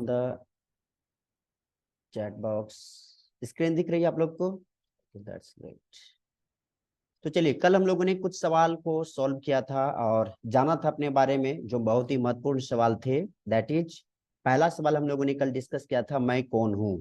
The chat box. Screen दिख रही है आप लोग को? That's great. तो चलिए, कल हम लोगों ने कुछ सवाल को सॉल्व किया था और जाना था अपने बारे में, जो बहुत ही महत्वपूर्ण सवाल थे। दैट इज, पहला सवाल हम लोगों ने कल डिस्कस किया था, मैं कौन हूं।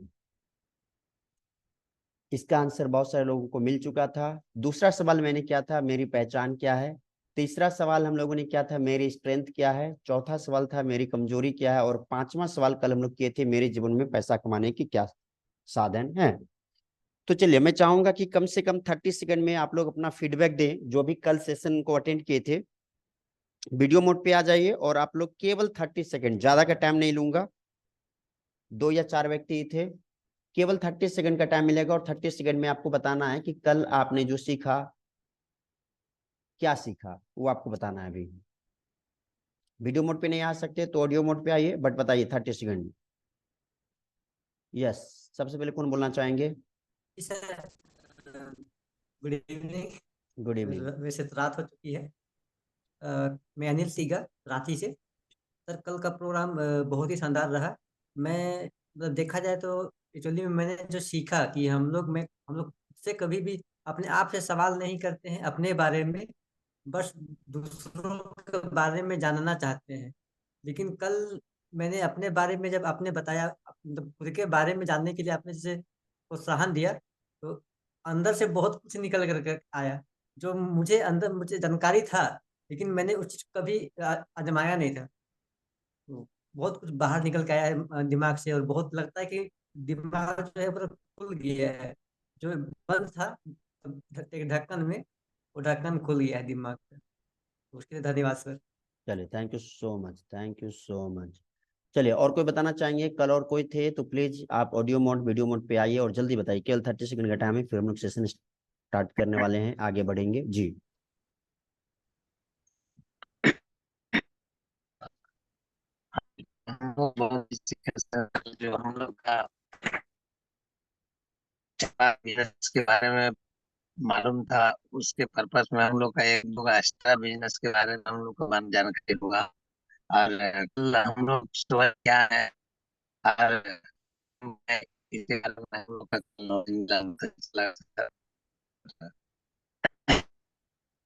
इसका आंसर बहुत सारे लोगों को मिल चुका था। दूसरा सवाल मैंने किया था, मेरी पहचान क्या है। तीसरा सवाल हम लोगों ने किया था, मेरी स्ट्रेंथ क्या है। चौथा सवाल था, मेरी कमजोरी क्या है। और पांचवा सवाल कल हम लोग किए थे, मेरे जीवन में पैसा कमाने की क्या साधन है। तो चलिए, मैं चाहूंगा कि कम से कम 30 सेकंड में आप लोग अपना फीडबैक दें, जो भी कल सेशन को अटेंड किए थे। वीडियो मोड पे आ जाइए और आप लोग केवल 30 सेकंड, ज्यादा का टाइम नहीं लूंगा। 2 या 4 व्यक्ति थे, केवल 30 सेकंड का टाइम मिलेगा और 30 सेकंड में आपको बताना है कि कल आपने जो सीखा, क्या सीखा, वो आपको बताना है। अभी वीडियो मोड पे नहीं आ सकते तो ऑडियो मोड पे आइए, बट बताइए 30 सेकंड। यस, सबसे पहले कौन बोलना चाहेंगे? Sir, good evening. Good evening. वैसे तो रात हो चुकी है। मैं अनिल सीगा, रांची से। सर, कल का प्रोग्राम बहुत ही शानदार रहा। मैं मतलब देखा जाए तो एक्चुअली में मैंने जो सीखा कि हम लोग से कभी भी अपने आप से सवाल नहीं करते हैं अपने बारे में, बस दूसरों के बारे में जानना चाहते हैं। लेकिन कल मैंने अपने बारे में जब आपने बताया, मतलब खुद के बारे में जानने के लिए आपने जैसे प्रोत्साहन दिया, तो अंदर से बहुत कुछ निकल कर आया, जो मुझे अंदर मुझे जानकारी था, लेकिन मैंने उस चीज को कभी आजमाया नहीं था। तो बहुत कुछ बाहर निकल के आया है दिमाग से, और बहुत लगता है कि दिमाग जो है पूरा खुल गया है। जो बंद था एक ढक्कन में, वो ढक्कन खुल गया है दिमाग का। तो उसके लिए धन्यवाद सर। चलिए, thank you so much, thank you so much. चलिए, और कोई बताना चाहेंगे? कल और कोई थे तो प्लीज आप ऑडियो मोड वीडियो मोड पे आइए और जल्दी बताइए। केवल 30 सेकंड का टाइम है, फिर हम लोग सेशन स्टार्ट करने वाले हैं, आगे बढ़ेंगे जी। वो बहुत सीखे सर, जो हम लोग का चला बिजनेस के बारे में मालूम था, उसके पर्पस में हम लोग का एक दो एक्स्ट्रा बिजनेस के बारे में हम लोग को जानकारी होगा। और कल हम लोग सुबह क्या है, और मैं इसी बारे में हम लोग का नॉलेज जानता चला सर।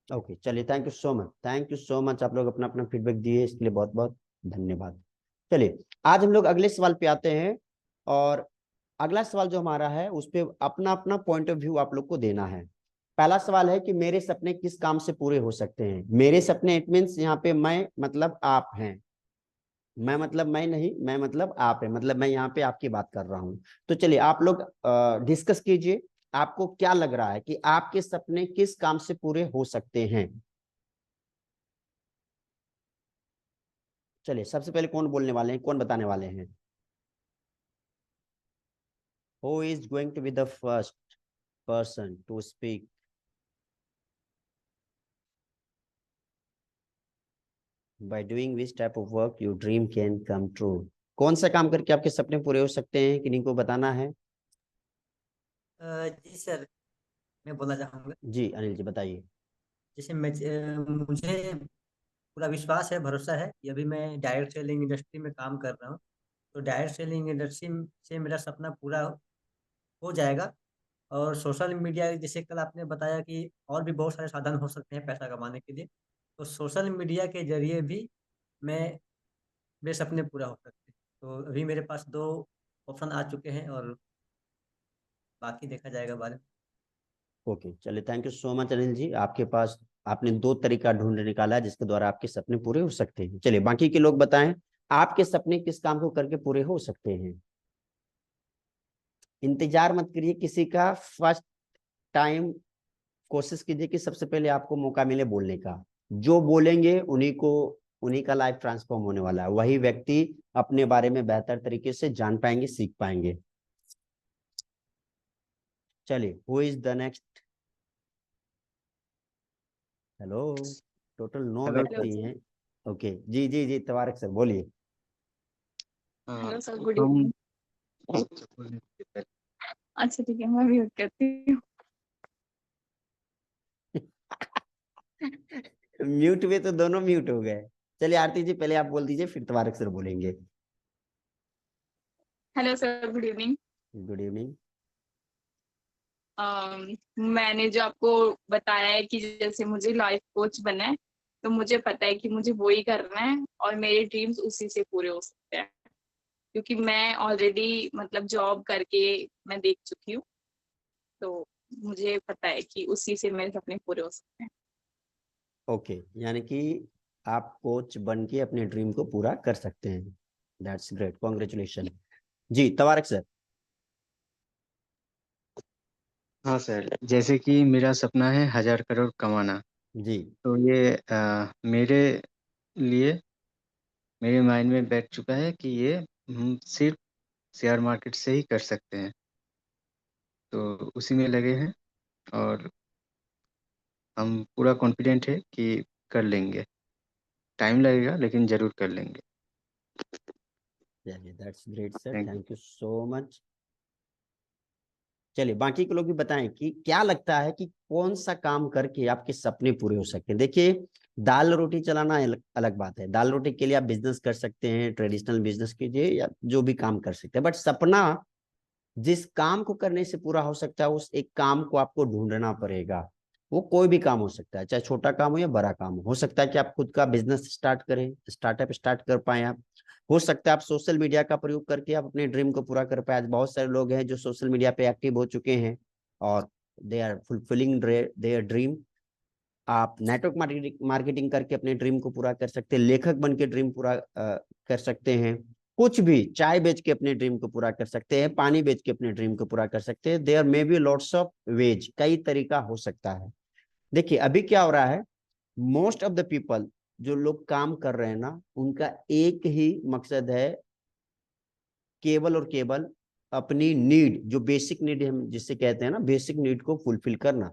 ओके, चलिए, thank you so much, thank you so much. आप लोग अपना अपना फीडबैक दिए, इसके लिए बहुत बहुत धन्यवाद। चलिए, आज हम लोग अगले सवाल पे आते हैं। और अगला सवाल जो हमारा है, उस पे अपना अपना पॉइंट ऑफ व्यू आप लोग को देना है। पहला सवाल है कि मेरे सपने किस काम से पूरे हो सकते हैं। मेरे सपने, इट मीन्स यहाँ पे मैं मतलब आप हैं। मैं मतलब मैं नहीं, मैं मतलब आप है, मतलब मैं यहाँ पे आपकी बात कर रहा हूँ। तो चलिए, आप लोग डिस्कस कीजिए। आपको क्या लग रहा है कि आपके सपने किस काम से पूरे हो सकते हैं? चलिए, सबसे पहले कौन बोलने वाले हैं, कौन बताने वाले हैं? Who is going to be the first person to speak? By doing which type of work your dream can come true. कौन सा काम करके आपके सपने पूरे हो सकते हैं, किन्हीं को बताना है? जी सर, मैं बोलना चाहूँगा। जी अनिल जी, बताइए। जैसे मुझे पूरा विश्वास है, भरोसा है कि अभी मैं डायरेक्ट सेलिंग इंडस्ट्री में काम कर रहा हूँ। तो डायरेक्ट सेलिंग इंडस्ट्री से मेरा सपना पूरा हो जाएगा। और सोशल मीडिया, जैसे कल आपने बताया कि और भी बहुत सारे साधन हो सकते हैं पैसा कमाने के लिए, तो सोशल मीडिया के जरिए भी मैं मेरे सपने पूरा हो सकते हैं। तो अभी मेरे पास 2 ऑप्शन आ चुके हैं, और बाकी देखा जाएगा बाद में। ओके, चलिए, thank you so much Anil ji. आपके पास आपने 2 तरीका ढूंढ निकाला है जिसके द्वारा आपके सपने पूरे हो सकते हैं। चलिए, बाकी के लोग बताएं, आपके सपने किस काम को करके पूरे हो सकते हैं? इंतजार मत करिए किसी का, फर्स्ट टाइम कोशिश कीजिए कि सबसे पहले आपको मौका मिले बोलने का। जो बोलेंगे उन्हीं का लाइफ ट्रांसफॉर्म होने वाला है। वही व्यक्ति अपने बारे में बेहतर तरीके से जान पाएंगे, सीख पाएंगे। चलिए, who is the next? Hello. Total 9 hello व्यक्ति सर। हैं। ओके, जी जी जी, तबारक सर बोलिए। हेलो सर, गुड हम इवनिंग। अच्छा ठीक है, मैं म्यूट करती हूँ। म्यूट में तो दोनों म्यूट हो गए। चलिए आरती जी, पहले आप बोल दीजिए, फिर तबारक सर बोलेंगे। Hello sir, good evening. Good evening. मैंने जो आपको बताया है कि जैसे मुझे लाइफ कोच बनना है, तो मुझे पता है कि मुझे वो ही करना है और मेरे ड्रीम्स उसी से पूरे हो सकते हैं, क्योंकि मैं ऑलरेडी मतलब जॉब करके मैं देख चुकी हूँ। तो मुझे पता है कि उसी से मेरे सपने पूरे हो सकते हैं। ओके, यानी कि आप कोच बन के अपने ड्रीम को पूरा कर सकते हैं। That's great, congratulation. जी तबारक सर। हाँ सर, जैसे कि मेरा सपना है 1000 करोड़ कमाना। जी तो ये मेरे लिए मेरे माइंड में बैठ चुका है कि ये हम सिर्फ शेयर मार्केट से ही कर सकते हैं। तो उसी में लगे हैं और हम पूरा कॉन्फिडेंट है कि कर लेंगे। टाइम लगेगा लेकिन जरूर कर लेंगे। चलिए, that's great sir, thank you. Thank you so much. चलिए बाकी के लोग भी बताएं कि क्या लगता है कि कौन सा काम करके आपके सपने पूरे हो सकते हैं। देखिए, दाल रोटी चलाना अलग बात है। दाल रोटी के लिए आप बिजनेस कर सकते हैं, ट्रेडिशनल बिजनेस कीजिए या जो भी काम कर सकते हैं, बट सपना जिस काम को करने से पूरा हो सकता है उस एक काम को आपको ढूंढना पड़ेगा। वो कोई भी काम हो सकता है, चाहे छोटा काम हो या बड़ा काम हो सकता है कि आप खुद का बिजनेस स्टार्ट करें, स्टार्टअप स्टार्ट कर पाए आप। हो सकता है आप सोशल मीडिया का प्रयोग करके आप अपने ड्रीम को पूरा कर पाए। आज बहुत सारे लोग हैं जो सोशल मीडिया पे एक्टिव हो चुके हैं और they are fulfilling their dream. आप नेटवर्क मार्केटिंग करके अपने ड्रीम को पूरा कर सकते हैं, लेखक बन के ड्रीम पूरा कर सकते हैं, कुछ भी, चाय बेच के अपने ड्रीम को पूरा कर सकते हैं, पानी बेच के अपने ड्रीम को पूरा कर सकते हैं। There may be lots of ways, कई तरीका हो सकता है। देखिए अभी क्या हो रहा है, मोस्ट ऑफ द पीपल जो लोग काम कर रहे हैं ना, उनका एक ही मकसद है, केवल और केवल अपनी नीड, जो बेसिक नीड हम जिससे कहते हैं ना, बेसिक नीड को फुलफिल करना।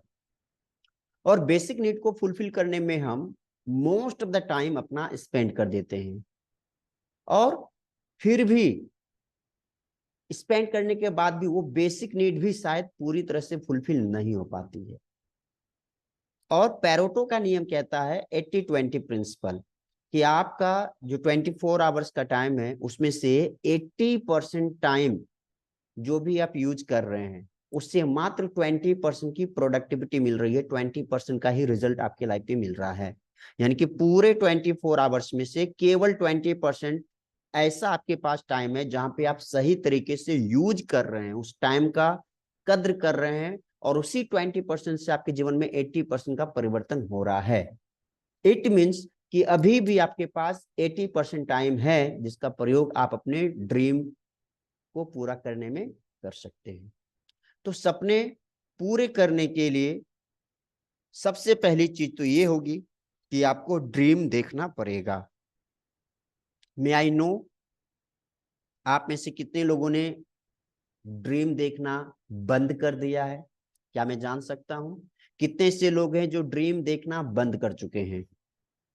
और बेसिक नीड को फुलफिल करने में हम मोस्ट ऑफ द टाइम अपना स्पेंड कर देते हैं, और फिर भी स्पेंड करने के बाद भी वो बेसिक नीड भी शायद पूरी तरह से फुलफिल नहीं हो पाती है। और पैरोटो का नियम कहता है 80-20 प्रिंसिपल, कि आपका जो 24 आवर्स का टाइम है उसमें से 80% टाइम जो भी आप यूज कर रहे हैं उससे मात्र 20% की प्रोडक्टिविटी मिल रही है, 20% का ही रिजल्ट आपके लाइफ में मिल रहा है। यानी कि पूरे 24 आवर्स में से केवल 20% ऐसा आपके पास टाइम है जहां पे आप सही तरीके से यूज कर रहे हैं, उस टाइम का कद्र कर रहे हैं, और उसी 20% से आपके जीवन में 80% का परिवर्तन हो रहा है। इट मीन्स कि अभी भी आपके पास 80% टाइम है जिसका प्रयोग आप अपने ड्रीम को पूरा करने में कर सकते हैं। तो सपने पूरे करने के लिए सबसे पहली चीज तो ये होगी कि आपको ड्रीम देखना पड़ेगा। मे आई नो, आप में से कितने लोगों ने ड्रीम देखना बंद कर दिया है? क्या मैं जान सकता हूं कितने से लोग हैं जो ड्रीम देखना बंद कर चुके हैं?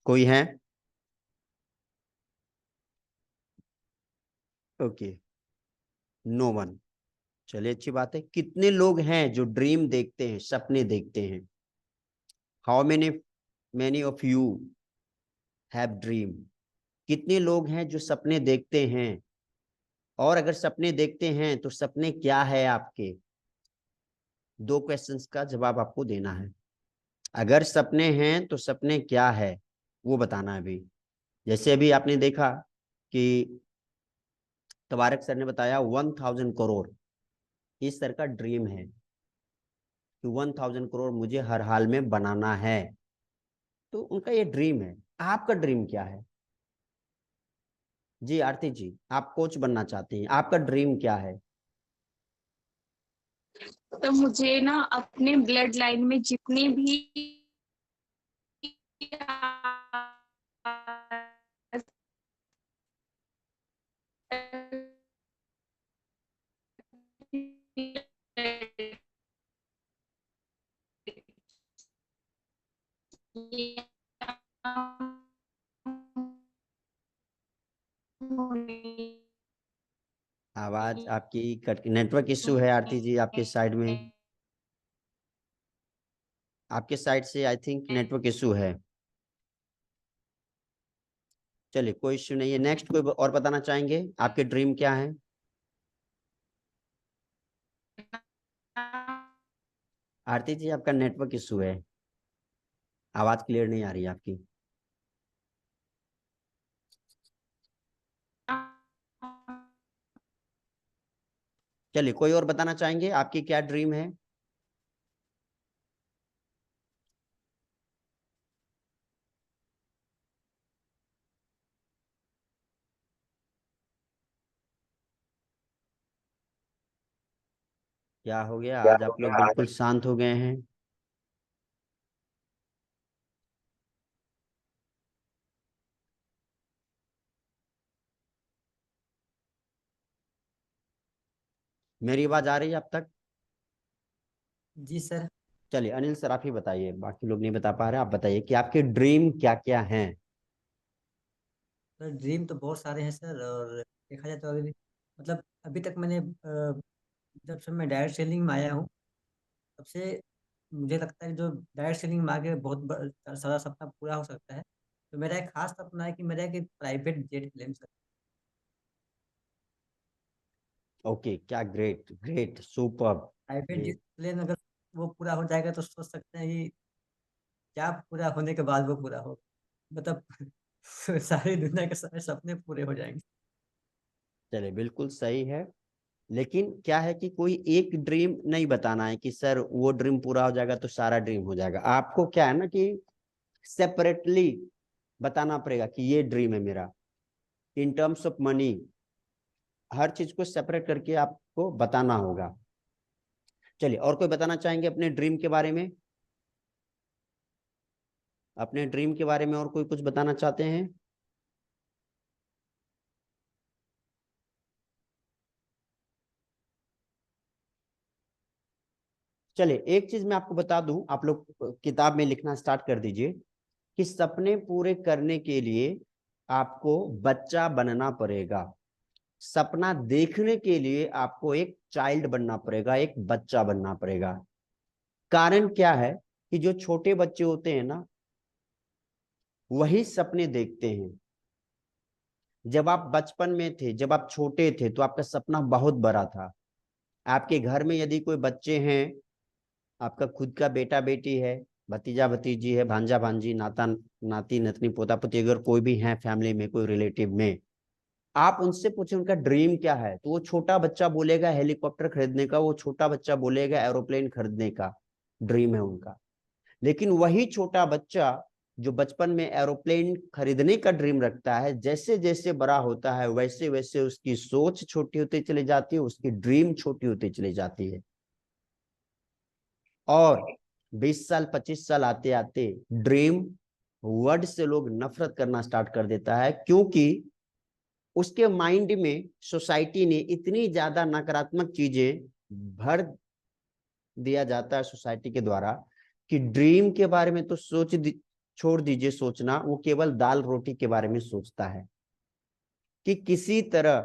कोई है? Okay, no one. चलिए अच्छी बात है। कितने लोग हैं जो ड्रीम देखते हैं, सपने देखते हैं? How many of you have dream? कितने लोग हैं जो सपने देखते हैं? और अगर सपने देखते हैं तो सपने क्या है आपके? दो क्वेश्चंस का जवाब आपको देना है। अगर सपने हैं तो सपने क्या है वो बताना है अभी। जैसे अभी आपने देखा कि तबारक सर ने बताया 1000 करोड़ इस सर का ड्रीम है कि 1000 करोड़ मुझे हर हाल में बनाना है। तो उनका ये ड्रीम है। आपका ड्रीम क्या है? जी आरती जी, आप कोच बनना चाहती हैं, आपका ड्रीम क्या है? तो मुझे ना अपने ब्लड लाइन में जितने भी आवाज आपकी कट, नेटवर्क इश्यू है आरती जी आपके साइड में, आपके साइड से आई थिंक नेटवर्क इश्यू है। चलिए कोई इश्यू नहीं है। नेक्स्ट कोई और बताना चाहेंगे आपके ड्रीम क्या है? आरती जी आपका नेटवर्क इशू है, आवाज क्लियर नहीं आ रही है आपकी। चलिए, कोई और बताना चाहेंगे आपकी क्या ड्रीम है? क्या हो गया, आज आप लोग बिल्कुल शांत हो गए हैं। मेरी आवाज आ रही है अब तक? जी सर। चलिए अनिल सर आप ही बताइए, बाकी लोग नहीं बता पा रहे, आप बताइए कि आपके ड्रीम क्या क्या हैं। सर ड्रीम तो बहुत सारे हैं सर, और देखा जाए तो अभी मतलब अभी तक मैंने जब से मैं डायरेक्ट सेलिंग में आया हूँ तब से मुझे लगता है जो डायरेक्ट सेलिंग में आगे बहुत सारा सपना पूरा हो सकता है। तो मेरा एक खास सपना है कि मेरा एक private jet plane sir. Okay, क्या ग्रेट ग्रेट सुपर। प्राइवेट ये जेट प्लेन अगर वो पूरा हो जाएगा तो सोच सकते हैं कि क्या पूरा होने के बाद वो पूरा हो, मतलब सारी दुनिया के सारे सपने पूरे हो जाएंगे। चलिए बिल्कुल सही है, लेकिन क्या है कि कोई एक ड्रीम नहीं बताना है कि सर वो ड्रीम पूरा हो जाएगा तो सारा ड्रीम हो जाएगा। आपको क्या है ना कि सेपरेटली बताना पड़ेगा कि ये ड्रीम है मेरा, इन टर्म्स ऑफ मनी, हर चीज को सेपरेट करके आपको बताना होगा। चलिए, और कोई बताना चाहेंगे अपने ड्रीम के बारे में? अपने ड्रीम के बारे में और कोई कुछ बताना चाहते हैं? चलिए, एक चीज मैं आपको बता दूं, आप लोग किताब में लिखना स्टार्ट कर दीजिए कि सपने पूरे करने के लिए आपको बच्चा बनना पड़ेगा। सपना देखने के लिए आपको एक चाइल्ड बनना पड़ेगा, एक बच्चा बनना पड़ेगा। कारण क्या है कि जो छोटे बच्चे होते हैं ना, वही सपने देखते हैं। जब आप बचपन में थे, जब आप छोटे थे, तो आपका सपना बहुत बड़ा था। आपके घर में यदि कोई बच्चे हैं, आपका खुद का बेटा बेटी है, भतीजा भतीजी है, भांजा भांजी, नाता नाती नतनी, पोता पोती, अगर कोई भी है फैमिली में, कोई रिलेटिव में, आप उनसे पूछे उनका ड्रीम क्या है, तो वो छोटा बच्चा बोलेगा हेलीकॉप्टर खरीदने का, वो छोटा बच्चा बोलेगा एरोप्लेन खरीदने का ड्रीम है उनका। लेकिन वही छोटा बच्चा जो बचपन में एरोप्लेन खरीदने का ड्रीम रखता है, जैसे जैसे बड़ा होता है वैसे वैसे उसकी सोच छोटी होती चली जाती है, उसकी ड्रीम छोटी होती चली जाती है। और 20 साल 25 साल आते आते ड्रीम वर्ड से लोग नफरत करना स्टार्ट कर देता है, क्योंकि उसके माइंड में सोसाइटी ने इतनी ज्यादा नकारात्मक चीजें भर दिया जाता है सोसाइटी के द्वारा कि ड्रीम के बारे में तो छोड़ दीजिए सोचना, वो केवल दाल रोटी के बारे में सोचता है कि किसी तरह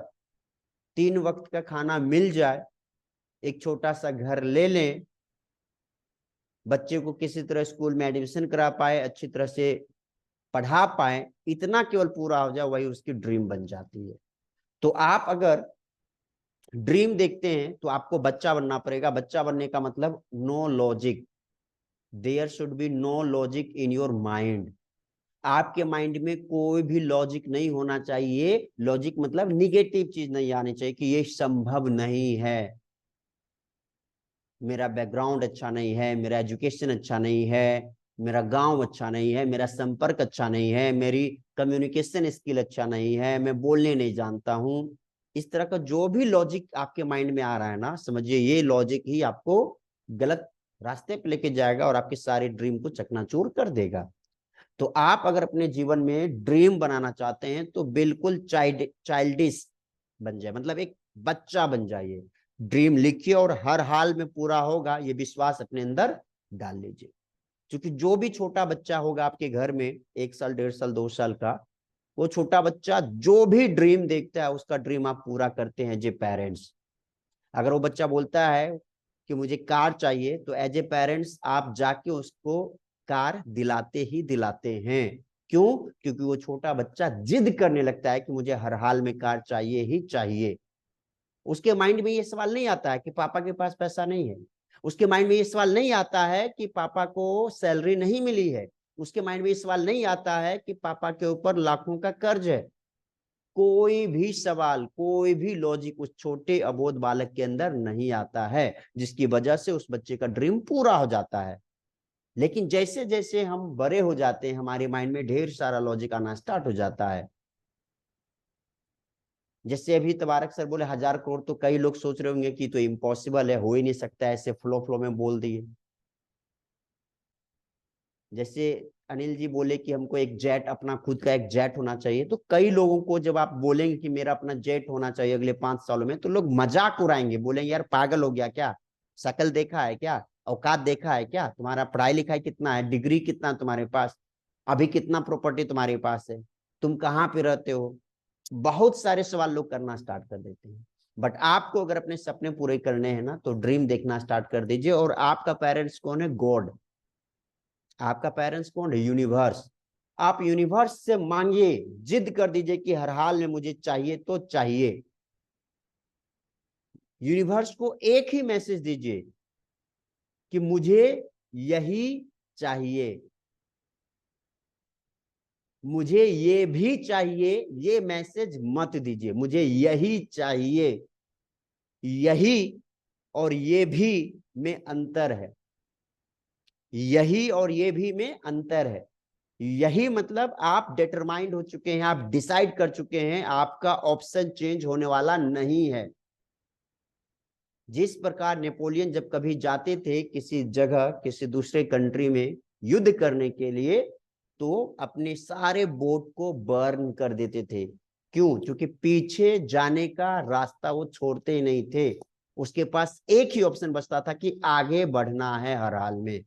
3 वक्त का खाना मिल जाए, एक छोटा सा घर ले लें, बच्चे को किसी तरह स्कूल में एडमिशन करा पाए, अच्छी तरह से पढ़ा पाए, इतना केवल पूरा हो जाए, वही उसकी ड्रीम बन जाती है। तो आप अगर ड्रीम देखते हैं तो आपको बच्चा बनना पड़ेगा। बच्चा बनने का मतलब no logic, there should be no logic in your mind. आपके माइंड में कोई भी लॉजिक नहीं होना चाहिए। लॉजिक मतलब निगेटिव चीज नहीं आनी चाहिए कि ये संभव नहीं है, मेरा बैकग्राउंड अच्छा नहीं है, मेरा एजुकेशन अच्छा नहीं है, मेरा गांव अच्छा नहीं है, मेरा संपर्क अच्छा नहीं है, मेरी कम्युनिकेशन स्किल अच्छा नहीं है, मैं बोलने नहीं जानता हूं। इस तरह का जो भी लॉजिक आपके माइंड में आ रहा है ना, समझिए ये लॉजिक ही आपको गलत रास्ते पे लेके जाएगा और आपकी सारी ड्रीम को चकनाचूर कर देगा। तो आप अगर अपने जीवन में ड्रीम बनाना चाहते हैं तो बिल्कुल चाइल्डिश बन जाए, मतलब एक बच्चा बन जाइए। ड्रीम लिखिए और हर हाल में पूरा होगा, ये विश्वास अपने अंदर डाल लीजिए। क्योंकि जो भी छोटा बच्चा होगा आपके घर में, 1 साल 1.5 साल 2 साल का, वो छोटा बच्चा जो भी ड्रीम देखता है उसका ड्रीम आप पूरा करते हैं जे पेरेंट्स। अगर वो बच्चा बोलता है कि मुझे कार चाहिए, तो एज ए पेरेंट्स आप जाके उसको कार दिलाते ही दिलाते हैं। क्यों? क्योंकि वो छोटा बच्चा जिद करने लगता है कि मुझे हर हाल में कार चाहिए ही चाहिए। उसके माइंड में ये सवाल नहीं आता है कि पापा के पास पैसा नहीं है। उसके माइंड में ये सवाल नहीं आता है कि पापा को सैलरी नहीं मिली है, उसके माइंड में ये सवाल नहीं आता है कि पापा के ऊपर लाखों का कर्ज है। कोई भी सवाल, कोई भी लॉजिक उस छोटे अबोध बालक के अंदर नहीं आता है, जिसकी वजह से उस बच्चे का ड्रीम पूरा हो जाता है। लेकिन जैसे जैसे हम बड़े हो जाते हैं, हमारे माइंड में ढेर सारा लॉजिक आना स्टार्ट हो जाता है। जैसे अभी तबारक सर बोले 1000 करोड़, तो कई लोग सोच रहे होंगे कि तो इम्पॉसिबल है, हो ही नहीं सकता, ऐसे फ्लो फ्लो में बोल दिए। जैसे अनिल जी बोले कि हमको एक जेट, अपना खुद का एक जेट होना चाहिए, तो कई लोगों को जब आप बोलेंगे कि मेरा अपना जेट होना चाहिए अगले 5 सालों में, तो लोग मजाक उड़ाएंगे, बोलेंगे यार पागल हो गया क्या, शकल देखा है क्या, औकात देखा है क्या, तुम्हारा पढ़ाई लिखाई कितना है, डिग्री कितना तुम्हारे पास, अभी कितना प्रॉपर्टी तुम्हारे पास है, तुम कहाँ पे रहते हो। बहुत सारे सवाल लोग करना स्टार्ट कर देते हैं। बट आपको अगर अपने सपने पूरे करने हैं ना, तो ड्रीम देखना स्टार्ट कर दीजिए। और आपका पेरेंट्स कौन है? गॉड। आपका पेरेंट्स कौन है? यूनिवर्स। आप यूनिवर्स से मांगिए, जिद कर दीजिए कि हर हाल में मुझे चाहिए तो चाहिए। यूनिवर्स को एक ही मैसेज दीजिए कि मुझे यही चाहिए, मुझे ये भी चाहिए। ये मैसेज मत दीजिए, मुझे यही चाहिए। यही और ये भी में अंतर है, यही और ये भी में अंतर है। यही मतलब आप डिटरमाइंड हो चुके हैं, आप डिसाइड कर चुके हैं, आपका ऑप्शन चेंज होने वाला नहीं है। जिस प्रकार नेपोलियन जब कभी जाते थे किसी जगह, किसी दूसरे कंट्री में युद्ध करने के लिए, तो अपने सारे बोट को बर्न कर देते थे। क्यों? क्योंकि पीछे जाने का रास्ता वो छोड़ते ही नहीं थे। उसके पास एक ही ऑप्शन बचता था कि आगे बढ़ना है हर हाल में,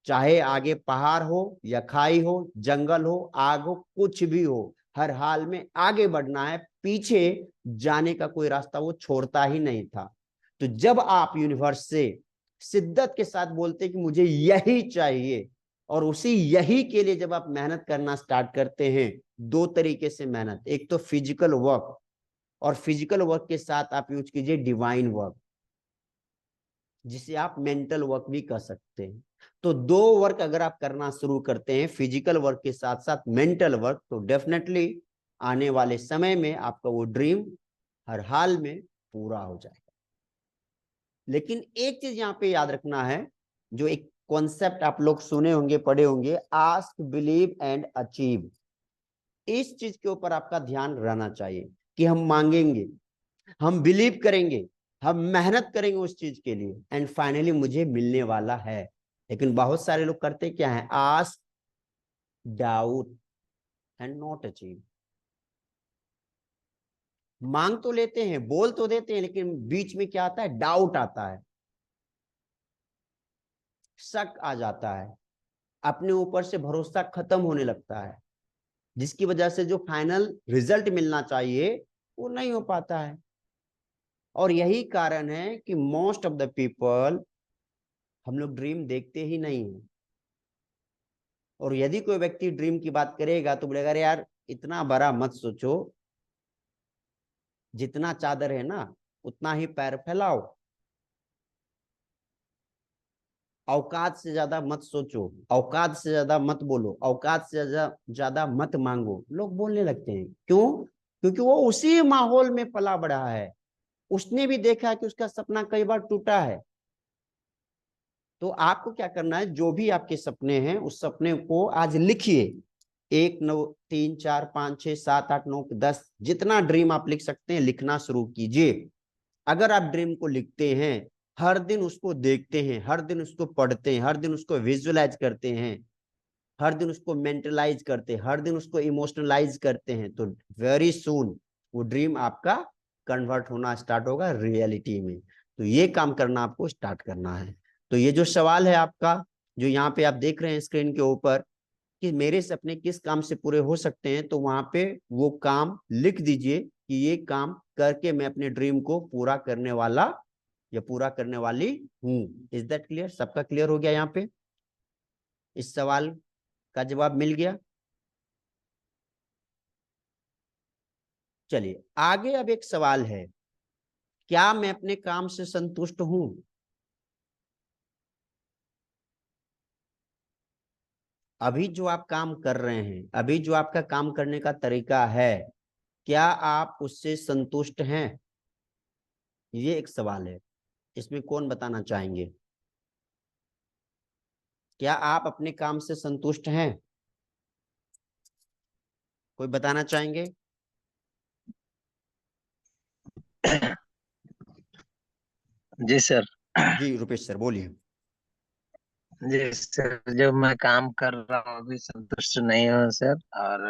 चाहे आगे पहाड़ हो या खाई हो, जंगल हो, आग हो, कुछ भी हो, हर हाल में आगे बढ़ना है। पीछे जाने का कोई रास्ता वो छोड़ता ही नहीं था। तो जब आप यूनिवर्स से शिद्दत के साथ बोलते कि मुझे यही चाहिए, और उसी यही के लिए जब आप मेहनत करना स्टार्ट करते हैं, दो तरीके से मेहनत, एक तो फिजिकल वर्क, और फिजिकल वर्क के साथ आप यूज कीजिए डिवाइन वर्क, जिसे आप मेंटल वर्क भी कर सकते हैं। तो दो वर्क अगर आप करना शुरू करते हैं, फिजिकल वर्क के साथ साथ मेंटल वर्क, तो डेफिनेटली आने वाले समय में आपका वो ड्रीम हर हाल में पूरा हो जाएगा। लेकिन एक चीज यहाँ पे याद रखना है, जो एक कॉन्सेप्ट आप लोग सुने होंगे, पढ़े होंगे, आस्क, बिलीव एंड अचीव। इस चीज के ऊपर आपका ध्यान रहना चाहिए कि हम मांगेंगे, हम बिलीव करेंगे, हम मेहनत करेंगे उस चीज के लिए, एंड फाइनली मुझे मिलने वाला है। लेकिन बहुत सारे लोग करते क्या है? Ask, doubt and not achieve. मांग तो लेते हैं, बोल तो देते हैं, लेकिन बीच में क्या आता है? डाउट आता है, शक आ जाता है, अपने ऊपर से भरोसा खत्म होने लगता है, जिसकी वजह से जो फाइनल रिजल्ट मिलना चाहिए वो नहीं हो पाता है। और यही कारण है कि मोस्ट ऑफ द पीपल, हम लोग ड्रीम देखते ही नहीं है। और यदि कोई व्यक्ति ड्रीम की बात करेगा तो बोलेगा अरे यार इतना बड़ा मत सोचो, जितना चादर है ना उतना ही पैर फैलाओ, औकात से ज्यादा मत सोचो, औकात से ज्यादा मत बोलो, औकात से ज्यादा मत मांगो। लोग बोलने लगते हैं। क्यों? क्योंकि वो उसी माहौल में पला बढ़ा है, उसने भी देखा कि उसका सपना कई बार टूटा है। तो आपको क्या करना है, जो भी आपके सपने हैं उस सपने को आज लिखिए। 1, 9, 3, 4, 5, 6, 7, 8, 9, 10, जितना ड्रीम आप लिख सकते हैं लिखना शुरू कीजिए। अगर आप ड्रीम को लिखते हैं, हर दिन उसको देखते हैं, हर दिन उसको पढ़ते हैं, हर दिन उसको विजुअलाइज करते हैं, हर दिन उसको मेंटलाइज करते हैं, हर दिन उसको इमोशनलाइज करते हैं, तो वेरी सून वो ड्रीम आपका कन्वर्ट होना स्टार्ट होगा रियलिटी में। तो ये काम करना आपको स्टार्ट करना है। तो ये जो सवाल है आपका, जो यहाँ पे आप देख रहे हैं स्क्रीन के ऊपर, कि मेरे सपने किस काम से पूरे हो सकते हैं, तो वहां पे वो काम लिख दीजिए कि ये काम करके मैं अपने ड्रीम को पूरा करने वाला या पूरा करने वाली हूं। Is that clear? सबका क्लियर हो गया? यहाँ पे इस सवाल का जवाब मिल गया। चलिए आगे, अब एक सवाल है, क्या मैं अपने काम से संतुष्ट हूं? अभी जो आप काम कर रहे हैं, अभी जो आपका काम करने का तरीका है, क्या आप उससे संतुष्ट हैं? ये एक सवाल है, इसमें कौन बताना चाहेंगे? क्या आप अपने काम से संतुष्ट हैं? कोई बताना चाहेंगे? जी सर। जी रुपेश सर बोलिए। जी सर, जो मैं काम कर रहा हूँ अभी संतुष्ट नहीं हूँ सर। और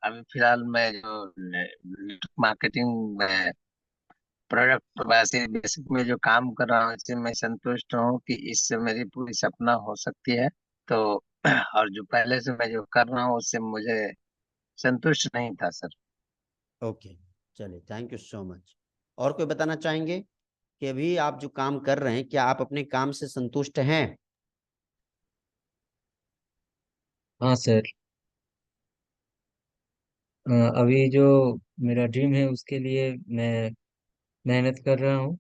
अभी फिलहाल मैं जो मार्केटिंग में प्रोडक्ट बेसिक में जो काम कर रहा हूँ इससे मैं संतुष्ट हूँ कि इससे मेरी पूरी सपना हो सकती है। तो और जो पहले से मैं जो कर रहा हूँ उससे मुझे संतुष्ट नहीं था सर। ओके, चलिए, थैंक यू सो मच। और कोई बताना चाहेंगे कि अभी आप जो काम कर रहे हैं, क्या आप अपने काम से संतुष्ट हैं? हाँ सर। अभी जो मेरा ड्रीम है उसके लिए मैं मेहनत कर रहा हूँ,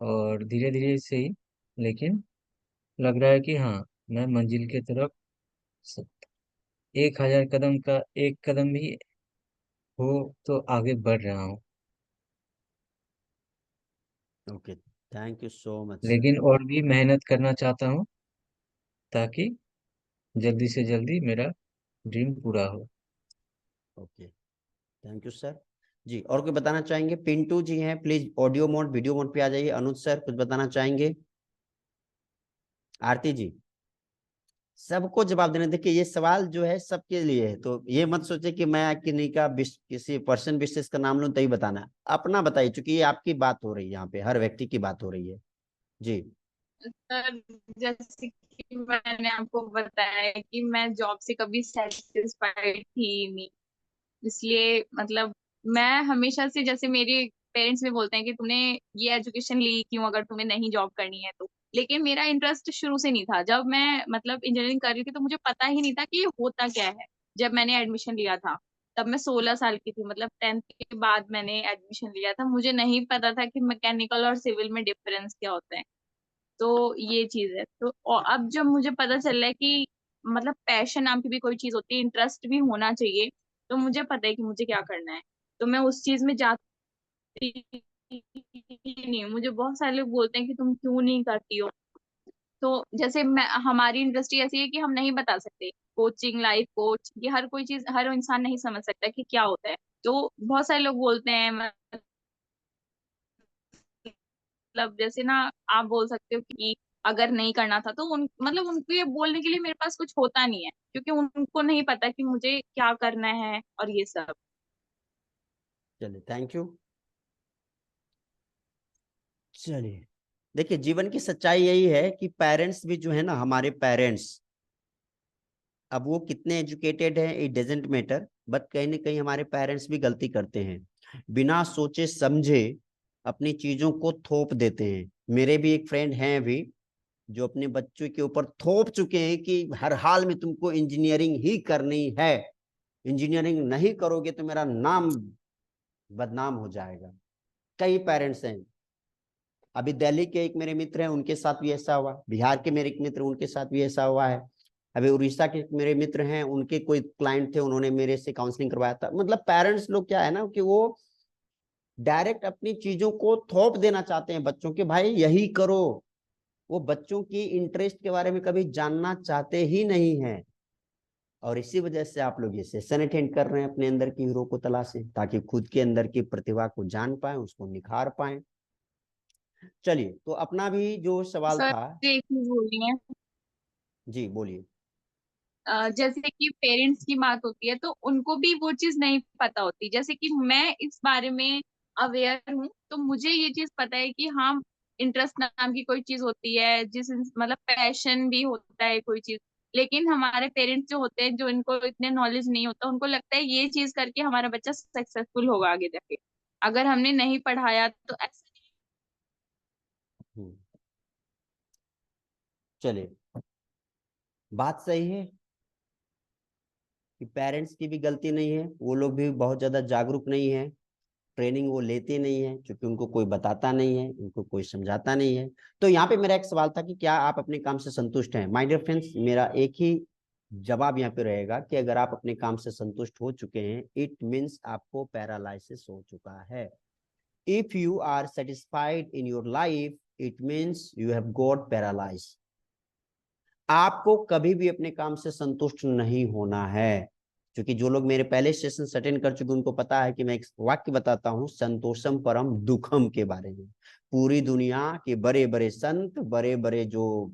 और धीरे धीरे से ही, लेकिन लग रहा है कि हाँ, मैं मंजिल की तरफ 1,000 कदम का एक कदम भी हो तो आगे बढ़ रहा हूँ। Okay, thank you so much sir. लेकिन और भी मेहनत करना चाहता हूँ ताकि जल्दी से जल्दी मेरा ड्रीम पूरा हो। Okay, thank you sir. जी, और कोई बताना चाहेंगे? पिंटू जी हैं, please audio mode video mode पे आ जाइए। अनुज सर कुछ बताना चाहेंगे? आरती जी, सबको जवाब देना। देखिए, ये सवाल जो है सबके लिए है, तो ये मत सोचे कि मैं किन्हीं का किसी पर्सन विशेष का नाम लूं तभी बताना है। अपना बताइए, चूंकि ये आपकी बात हो रही है, यहाँ पे हर व्यक्ति की बात हो रही है। जी। सर जैसे कि मैंने आपको बताया कि मैं जॉब से कभी सेटिस्फाइड थी ही नहीं, इसलिए मतलब मैं हमेशा से, जैसे मेरे पेरेंट्स भी बोलते हैं कि तूने ये एजुकेशन ली क्यों अगर तुम्हें नहीं जॉब करनी है तो। लेकिन मेरा इंटरेस्ट शुरू से नहीं था। जब मैं मतलब इंजीनियरिंग कर रही थी तो मुझे पता ही नहीं था कि ये होता क्या है। जब मैंने एडमिशन लिया था तब मैं 16 साल की थी, मतलब 10th के बाद मैंने एडमिशन लिया था। मुझे नहीं पता था कि मैकेनिकल और सिविल में डिफरेंस क्या होता है। तो ये चीज है। तो और अब जब मुझे पता चल रहा है कि मतलब पैशन नाम की भी कोई चीज होती है, इंटरेस्ट भी होना चाहिए, तो मुझे पता है कि मुझे क्या करना है। तो मैं उस चीज में जाती नहीं हूँ। मुझे बहुत सारे लोग बोलते हैं कि तुम क्यों नहीं करती हो। तो जैसे मैं, हमारी इंडस्ट्री ऐसी है कि हम नहीं बता सकते। कोचिंग, लाइफ कोच, ये हर कोई चीज हर इंसान नहीं समझ सकता कि क्या होता है। तो बहुत सारे लोग बोलते हैं, मतलब जैसे ना, आप बोल सकते हो कि अगर नहीं करना था तो उन मतलब उनको ये बोलने के लिए मेरे पास कुछ होता नहीं है, क्योंकि उनको नहीं पता कि मुझे क्या करना है और ये सब। चलिए, थैंक यू। चलिए, देखिए, जीवन की सच्चाई यही है कि पेरेंट्स भी जो है ना, हमारे पेरेंट्स, अब वो कितने एजुकेटेड हैं इट डजेंट मैटर, बट कहीं ना कहीं हमारे पेरेंट्स भी गलती करते हैं। बिना सोचे समझे अपनी चीजों को थोप देते हैं। मेरे भी एक फ्रेंड हैं अभी, जो अपने बच्चों के ऊपर थोप चुके हैं कि हर हाल में तुमको इंजीनियरिंग ही करनी है, इंजीनियरिंग नहीं करोगे तो मेरा नाम बदनाम हो जाएगा। कई पेरेंट्स हैं। अभी दिल्ली के एक मेरे मित्र हैं, उनके साथ भी ऐसा हुआ। बिहार के मेरे एक मित्र, उनके साथ भी ऐसा हुआ है। अभी उड़ीसा के मेरे मित्र हैं, उनके कोई क्लाइंट थे, उन्होंने मेरे से काउंसलिंग करवाया था। मतलब पेरेंट्स लोग क्या है ना कि वो डायरेक्ट अपनी चीजों को थोप देना चाहते हैं बच्चों के, भाई यही करो। वो बच्चों की इंटरेस्ट के बारे में कभी जानना चाहते ही नहीं है। और इसी वजह से आप लोग ये सेशन अटेंड कर रहे हैं, अपने अंदर की हीरो को तलाशें, ताकि खुद के अंदर की प्रतिभा को जान पाए, उसको निखार पाए। चलिए, तो अपना भी जो सवाल सर था। मुझे एक चीज बोलनी है। जी बोलिए। जैसे कि पेरेंट्स की बात होती है तो उनको भी वो चीज नहीं पता होती। जैसे कि मैं इस बारे में अवेयर हूँ, तो मुझे ये चीज पता है कि हाँ, इंटरेस्ट नाम की कोई चीज होती है, मतलब पैशन भी होता है कोई चीज। लेकिन हमारे पेरेंट्स जो होते हैं, जो इनको इतने नॉलेज नहीं होता, उनको लगता है ये चीज करके हमारा बच्चा सक्सेसफुल होगा आगे जाके। अगर हमने नहीं पढ़ाया तो ऐसा हम्म, चलिए, बात सही है कि पेरेंट्स की भी गलती नहीं है, वो लोग भी बहुत ज्यादा जागरूक नहीं है। ट्रेनिंग वो लेते नहीं है, क्योंकि उनको कोई बताता नहीं है, उनको कोई समझाता नहीं है। तो यहाँ पे मेरा एक सवाल था कि क्या आप अपने काम से संतुष्ट हैं? माय डियर फ्रेंड्स, मेरा एक ही जवाब यहाँ पे रहेगा कि अगर आप अपने काम से संतुष्ट हो चुके हैं, इट मीन्स आपको पैरालिसिस हो चुका है। If you are satisfied in your life, it means you have got paralyse. आपको कभी भी अपने काम से संतुष्ट नहीं होना है, क्योंकि जो लोग मेरे पहले सेशन अटेंड कर चुके उनको पता है कि मैं एक वाक्य बताता हूं, संतोषम परम दुखम के बारे में। पूरी दुनिया के बड़े बड़े संत, बड़े बड़े जो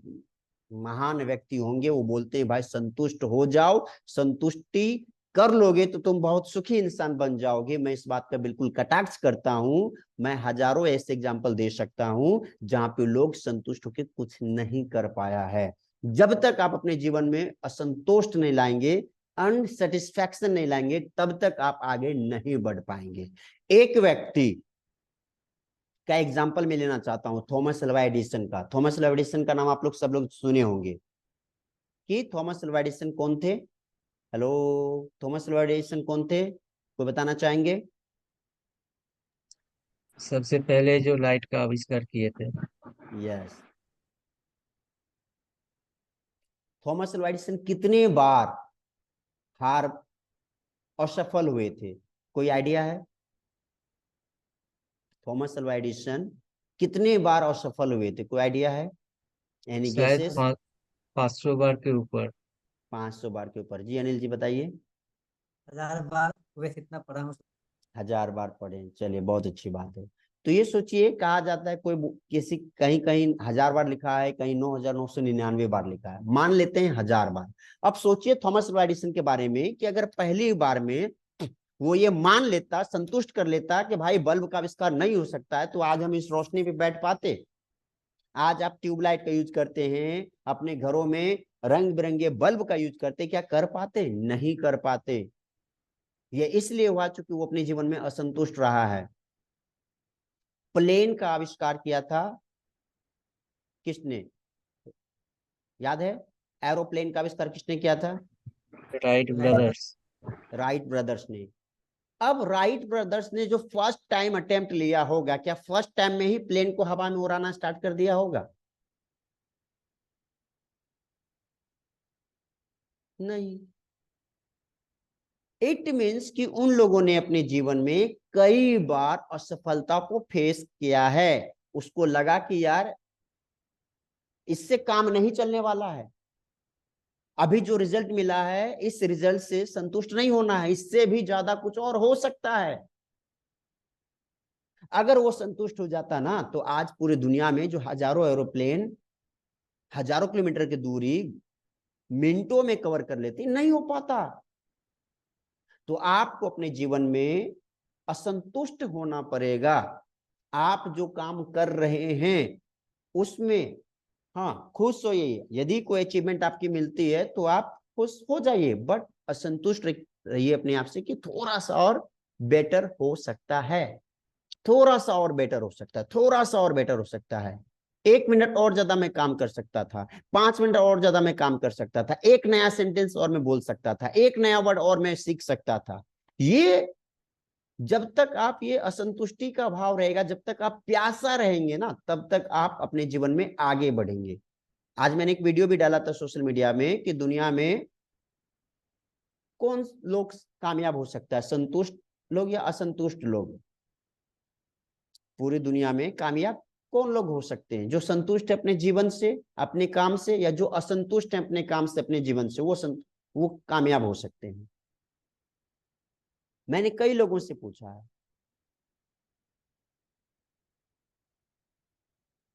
महान व्यक्ति होंगे वो बोलते हैं भाई संतुष्ट हो जाओ, संतुष्टि कर लोगे तो तुम बहुत सुखी इंसान बन जाओगे। मैं इस बात का बिल्कुल कटाक्ष करता हूं। मैं हजारों ऐसे एग्जाम्पल दे सकता हूं जहां पे लोग संतुष्ट होकर कुछ नहीं कर पाया है। जब तक आप अपने जीवन में असंतोष नहीं लाएंगे, अनसेटिस्फैक्शन नहीं लाएंगे, तब तक आप आगे नहीं बढ़ पाएंगे। एक व्यक्ति का एग्जाम्पल मैं लेना चाहता हूं, थॉमस अल्वा एडिसन का। थॉमस अल्वा एडिसन का नाम आप लोग सब लोग सुने होंगे कि थॉमस अल्वा एडिसन कौन थे। हेलो, थॉमस अल्वा एडिसन कौन थे, कोई बताना चाहेंगे? सबसे पहले जो लाइट का आविष्कार किए थे। यस। थॉमस अल्वा एडिसन कितने बार हार असफल हुए थे, कोई आइडिया है? थॉमस अल्वा एडिसन कितने बार असफल हुए थे, कोई आइडिया है? एनी शायद गेसेस? 500 बार के ऊपर। 500 बार के ऊपर। जी अनिल जी बताइए। 1000 बार, वैसे इतना पढ़ा हूँ। 1000 बार पढ़े, चलिए बहुत अच्छी बात है। तो ये सोचिए, कहा जाता है कोई किसी कहीं कहीं 1000 बार लिखा है, कहीं 9999 बार लिखा है, मान लेते हैं 1000 बार। अब सोचिए थॉमस अल्वा एडिसन के बारे में कि अगर पहली बार में वो ये मान लेता, संतुष्ट कर लेता कि भाई बल्ब का आविष्कार नहीं हो सकता है, तो आज हम इस रोशनी पे बैठ पाते? आज आप ट्यूबलाइट का यूज करते हैं, अपने घरों में रंग बिरंगे बल्ब का यूज करते, क्या कर पाते? नहीं कर पाते। ये इसलिए हुआ चूंकि वो अपने जीवन में असंतुष्ट रहा है। प्लेन का आविष्कार किया था किसने, याद है? एरोप्लेन का आविष्कार किसने किया था? Wright brothers. राइट ब्रदर्स ने। अब राइट ब्रदर्स ने जो फर्स्ट टाइम अटेम्प्ट लिया होगा, क्या फर्स्ट टाइम में ही प्लेन को हवा में उड़ाना स्टार्ट कर दिया होगा? नहीं। इट मीन्स कि उन लोगों ने अपने जीवन में कई बार असफलता को फेस किया है। उसको लगा कि यार इससे काम नहीं चलने वाला है, अभी जो रिजल्ट मिला है इस रिजल्ट से संतुष्ट नहीं होना है, इससे भी ज्यादा कुछ और हो सकता है। अगर वो संतुष्ट हो जाता ना, तो आज पूरी दुनिया में जो हजारों एरोप्लेन हजारों किलोमीटर की दूरी मिनटों में कवर कर लेती, नहीं हो पाता। तो आपको अपने जीवन में असंतुष्ट होना पड़ेगा। आप जो काम कर रहे हैं उसमें हाँ खुश होइए, यदि कोई अचीवमेंट आपकी मिलती है तो आप खुश हो जाइए, बट असंतुष्ट रहिए अपने आप से कि थोड़ा सा और बेटर हो सकता है, थोड़ा सा और बेटर हो सकता है, थोड़ा सा और बेटर हो सकता है। 1 मिनट और ज्यादा मैं काम कर सकता था, 5 मिनट और ज्यादा मैं काम कर सकता था, एक नया सेंटेंस और मैं बोल सकता था, एक नया वर्ड और मैं सीख सकता था। ये जब तक आप ये असंतुष्टि का भाव रहेगा, जब तक आप प्यासा रहेंगे ना, तब तक आप अपने जीवन में आगे बढ़ेंगे। आज मैंने एक वीडियो भी डाला था सोशल मीडिया में कि दुनिया में कौन लोग कामयाब हो सकता है, संतुष्ट लोग या असंतुष्ट लोग? पूरी दुनिया में कामयाब कौन लोग हो सकते हैं? जो संतुष्ट है अपने जीवन से, अपने काम से, या जो असंतुष्ट है अपने काम से, अपने जीवन से, वो कामयाब हो सकते हैं। मैंने कई लोगों से पूछा है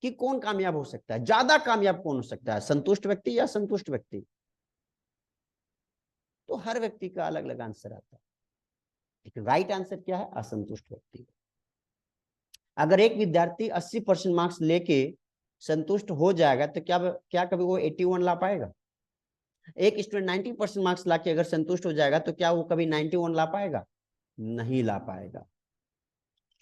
कि कौन कामयाब हो सकता है, ज्यादा कामयाब कौन हो सकता है, संतुष्ट व्यक्ति या असंतुष्ट व्यक्ति? तो हर व्यक्ति का अलग अलग आंसर आता है, लेकिन राइट आंसर क्या है? असंतुष्ट व्यक्ति। अगर एक विद्यार्थी 80% मार्क्स लेके संतुष्ट हो जाएगा तो क्या कभी वो 81 ला पाएगा? एक स्टूडेंट 90% मार्क्स लाके अगर संतुष्ट हो जाएगा तो क्या वो कभी 91 ला पाएगा? नहीं ला पाएगा।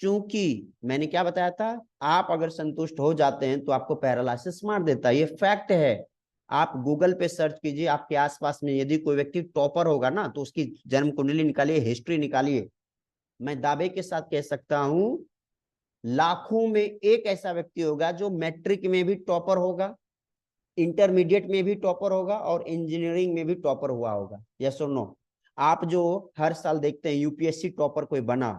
क्योंकि मैंने क्या बताया था, आप अगर संतुष्ट हो जाते हैं तो आपको पैरालिसिस मार देता है, ये फैक्ट है। आप गूगल पे सर्च कीजिए, आपके आसपास में यदि कोई व्यक्ति टॉपर होगा ना, तो उसकी जन्म कुंडली निकालिए, हिस्ट्री निकालिए। मैं दावे के साथ कह सकता हूं लाखों में एक ऐसा व्यक्ति होगा जो मैट्रिक में भी टॉपर होगा, इंटरमीडिएट में भी टॉपर होगा और इंजीनियरिंग में भी टॉपर हुआ होगा, यस और नो? आप जो हर साल देखते हैं यूपीएससी टॉपर कोई बना,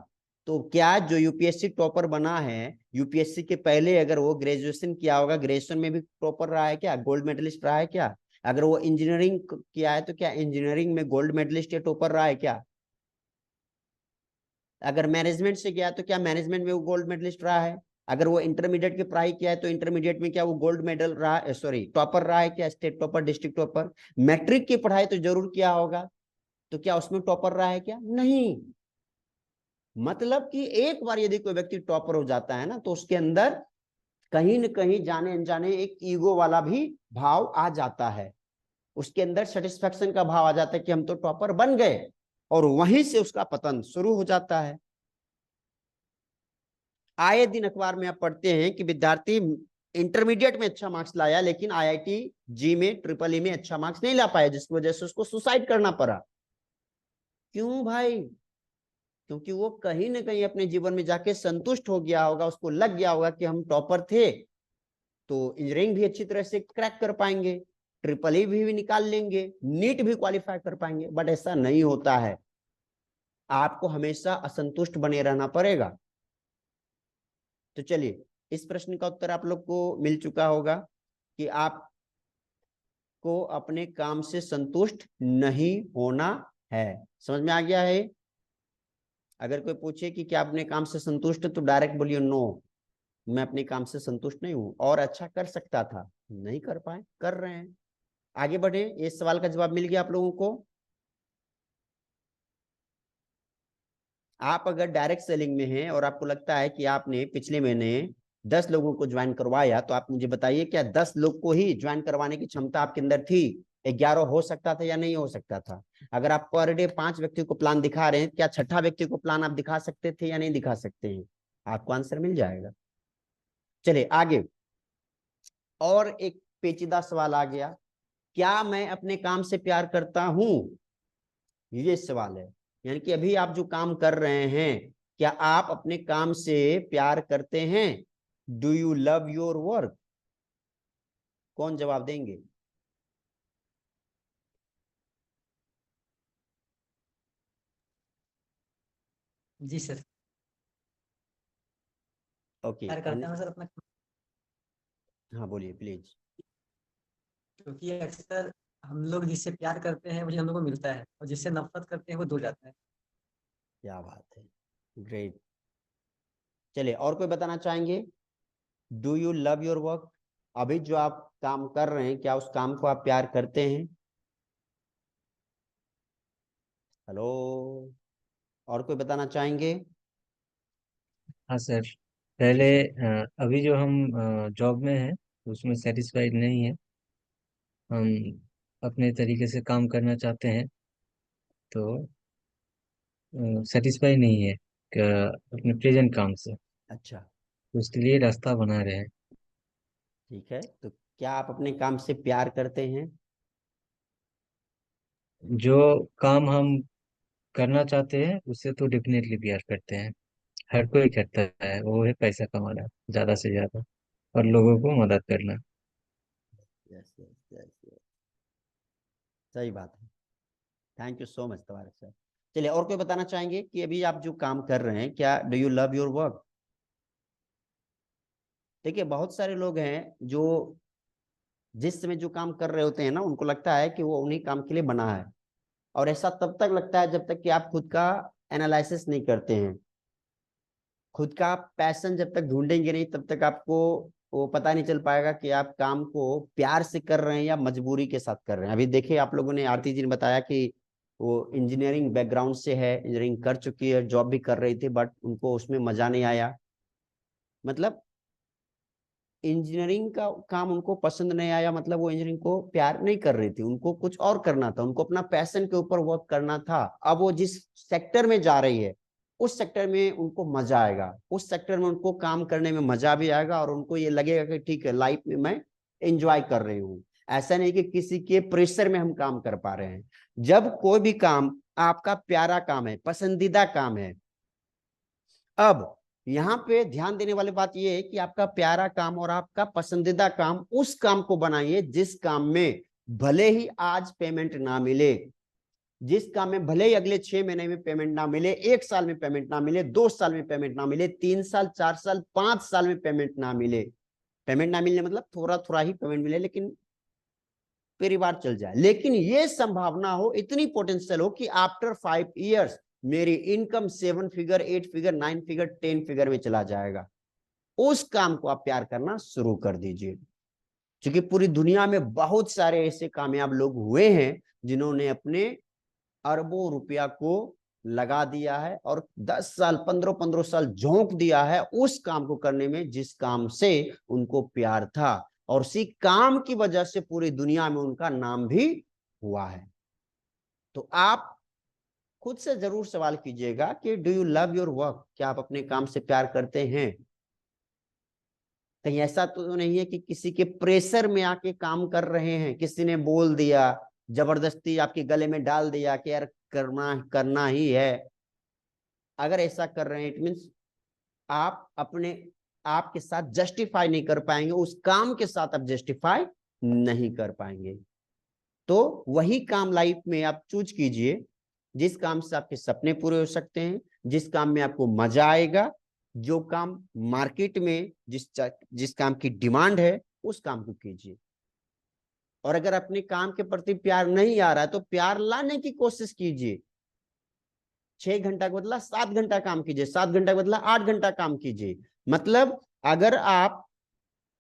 तो क्या जो यूपीएससी टॉपर बना है, यूपीएससी के पहले अगर वो ग्रेजुएशन किया होगा, ग्रेजुएशन में भी टॉपर रहा है क्या, गोल्ड मेडलिस्ट रहा है क्या? अगर वो इंजीनियरिंग किया है तो क्या इंजीनियरिंग में गोल्ड मेडलिस्ट या टॉपर रहा है क्या? अगर मैनेजमेंट से गया तो क्या मैनेजमेंट में वो गोल्ड मेडलिस्ट रहा है? अगर वो इंटरमीडिएट की पढ़ाई किया है तो इंटरमीडिएट में क्या वो गोल्ड मेडल रहा है, सॉरी टॉपर रहा है क्या, state topper, district topper? Matric की पढ़ाई तो जरूर किया होगा, तो क्या उसमें टॉपर रहा है क्या? नहीं। मतलब कि एक बार यदि कोई व्यक्ति टॉपर हो जाता है ना, तो उसके अंदर कहीं न कहीं जाने अनजाने एक ईगो वाला भी भाव आ जाता है, उसके अंदर सेटिस्फेक्शन का भाव आ जाता है कि हम तो टॉपर बन गए, और वहीं से उसका पतन शुरू हो जाता है। आए दिन अखबार में आप पढ़ते हैं कि विद्यार्थी इंटरमीडिएट में अच्छा मार्क्स लाया लेकिन आईआईटी जी में, ट्रिपल ई में अच्छा मार्क्स नहीं ला पाया, जिसकी वजह से उसको सुसाइड करना पड़ा। क्यों भाई? क्योंकि वो कहीं ना कहीं अपने जीवन में जाके संतुष्ट हो गया होगा, उसको लग गया होगा कि हम टॉपर थे तो इंजीनियरिंग भी अच्छी तरह से क्रैक कर पाएंगे, ट्रिपल ई भी निकाल लेंगे, नीट भी क्वालिफाई कर पाएंगे। बट ऐसा नहीं होता है, आपको हमेशा असंतुष्ट बने रहना पड़ेगा। तो चलिए, इस प्रश्न का उत्तर आप लोग को मिल चुका होगा कि आपको अपने काम से संतुष्ट नहीं होना है। समझ में आ गया है? अगर कोई पूछे कि क्या अपने काम से संतुष्ट है, तो डायरेक्ट बोलिए नो, मैं अपने काम से संतुष्ट नहीं हूं, और अच्छा कर सकता था, नहीं कर पाए, कर रहे हैं। आगे बढ़े, इस सवाल का जवाब मिल गया आप लोगों को? आप अगर डायरेक्ट सेलिंग में हैं और आपको लगता है कि आपने पिछले महीने 10 लोगों को ज्वाइन करवाया, तो आप मुझे बताइए, क्या 10 लोग को ही ज्वाइन करवाने की क्षमता आपके अंदर थी? 11 हो सकता था या नहीं हो सकता था? अगर आप पर डे 5 व्यक्ति को प्लान दिखा रहे हैं, क्या छठा व्यक्ति को प्लान आप दिखा सकते थे या नहीं दिखा सकते हैं? आपको आंसर मिल जाएगा। चलिए आगे, और एक पेचीदा सवाल आ गया, क्या मैं अपने काम से प्यार करता हूं? ये सवाल है। यानी कि अभी आप जो काम कर रहे हैं, क्या आप अपने काम से प्यार करते हैं? Do you love your work? कौन जवाब देंगे? जी सर, ओके, प्यार करते हैं सर अपना, हाँ बोलिए प्लीज। क्योंकि अक्सर हम लोग जिससे प्यार करते हैं वही हम लोग को मिलता है, और जिससे नफरत करते हैं वो दूर जाता है। क्या बात है, ग्रेट। चलिए, और कोई बताना चाहेंगे? Do you love your work? अभी जो आप काम कर रहे हैं, क्या उस काम को आप प्यार करते हैं? हेलो, और कोई बताना चाहेंगे? हाँ सर। पहले अभी जो हम जॉब में हैं उसमें सेटिस्फाइड नहीं है। हम अपने तरीके से काम करना चाहते हैं, तो सेटिस्फाई नहीं है अपने प्रेजेंट काम से। अच्छा, तो उसके लिए रास्ता बना रहे हैं। ठीक है, तो क्या आप अपने काम से प्यार करते हैं? जो काम हम करना चाहते हैं उससे तो डेफिनेटली प्यार करते हैं। हर कोई करता है, वो है पैसा कमाना ज्यादा से ज्यादा और लोगों को मदद करना। यस यस यस यस, सही बात है। थैंक यू सो मच तबारक सर। चलिए, और कोई बताना चाहेंगे कि अभी आप जो काम कर रहे हैं, क्या do you love your work? देखिए, बहुत सारे लोग हैं जो जिस समय जो काम कर रहे होते हैं ना, उनको लगता है कि वो उन्हीं काम के लिए बना है, और ऐसा तब तक लगता है जब तक कि आप खुद का एनालिसिस नहीं करते हैं, खुद का पैशन जब तक ढूंढेंगे नहीं, तब तक आपको वो पता नहीं चल पाएगा कि आप काम को प्यार से कर रहे हैं या मजबूरी के साथ कर रहे हैं। अभी देखिए, आप लोगों ने, आरती जी ने बताया कि वो इंजीनियरिंग बैकग्राउंड से है, इंजीनियरिंग कर चुकी है, जॉब भी कर रही थी, बट उनको उसमें मजा नहीं आया। मतलब इंजीनियरिंग का काम उनको पसंद नहीं आया, मतलब वो इंजीनियरिंग को प्यार नहीं कर रही थी, उनको कुछ और करना था, उनको अपना पैशन के ऊपर वर्क करना था। अब वो जिस सेक्टर में जा रही है, उस सेक्टर में उनको मजा आएगा, उस सेक्टर में उनको काम करने में मजा भी आएगा, और उनको ये लगेगा कि ठीक है, लाइफ में मैं एंजॉय कर रही हूँ। ऐसा नहीं कि किसी के प्रेशर में हम काम कर पा रहे हैं। जब कोई भी काम आपका प्यारा काम है, पसंदीदा काम है, अब यहाँ पे ध्यान देने वाली बात यह है कि आपका प्यारा काम और आपका पसंदीदा काम, उस काम को बनाइए जिस काम में भले ही आज पेमेंट ना मिले, जिस काम में भले ही अगले 6 महीने में पेमेंट ना मिले, 1 साल में पेमेंट ना मिले, 2 साल में पेमेंट ना मिले, 3 साल, 4 साल, 5 साल में पेमेंट ना मिले। पेमेंट ना मिलने मतलब थोड़ा थोड़ा ही पेमेंट मिले, लेकिन परिवार चल जाए, लेकिन ये संभावना हो, इतनी पोटेंशियल हो कि आफ्टर 5 इयर्स मेरी income 7 figure, 8 figure, 9 figure, 10 figure में चला जाएगा। उस काम को आप प्यार करना शुरू कर दीजिए, क्योंकि पूरी दुनिया में बहुत सारे ऐसे कामयाब लोग हुए हैं जिन्होंने अपने अरबों रुपया को लगा दिया है और 10 साल, 15-15 साल झोंक दिया है उस काम को करने में जिस काम से उनको प्यार था, और उसी काम की वजह से पूरी दुनिया में उनका नाम भी हुआ है। तो आप खुद से जरूर सवाल कीजिएगा कि do you love your work? क्या आप अपने काम से प्यार करते हैं? कहीं ऐसा तो नहीं है कि किसी के प्रेशर में आके काम कर रहे हैं, किसी ने बोल दिया, जबरदस्ती आपके गले में डाल दिया कि यार करना करना ही है। अगर ऐसा कर रहे हैं, इट मीन्स आप अपने आप के साथ जस्टिफाई नहीं कर पाएंगे, उस काम के साथ आप जस्टिफाई नहीं कर पाएंगे। तो वही काम लाइफ में आप चूज कीजिए जिस काम से आपके सपने पूरे हो सकते हैं, जिस काम में आपको मजा आएगा, जो काम मार्केट में जिस काम की डिमांड है उस काम को कीजिए। और अगर अपने काम के प्रति प्यार नहीं आ रहा है तो प्यार लाने की कोशिश कीजिए। 6 घंटा के बदला 7 घंटा काम कीजिए, 7 घंटा के बदला 8 घंटा काम कीजिए। मतलब अगर आप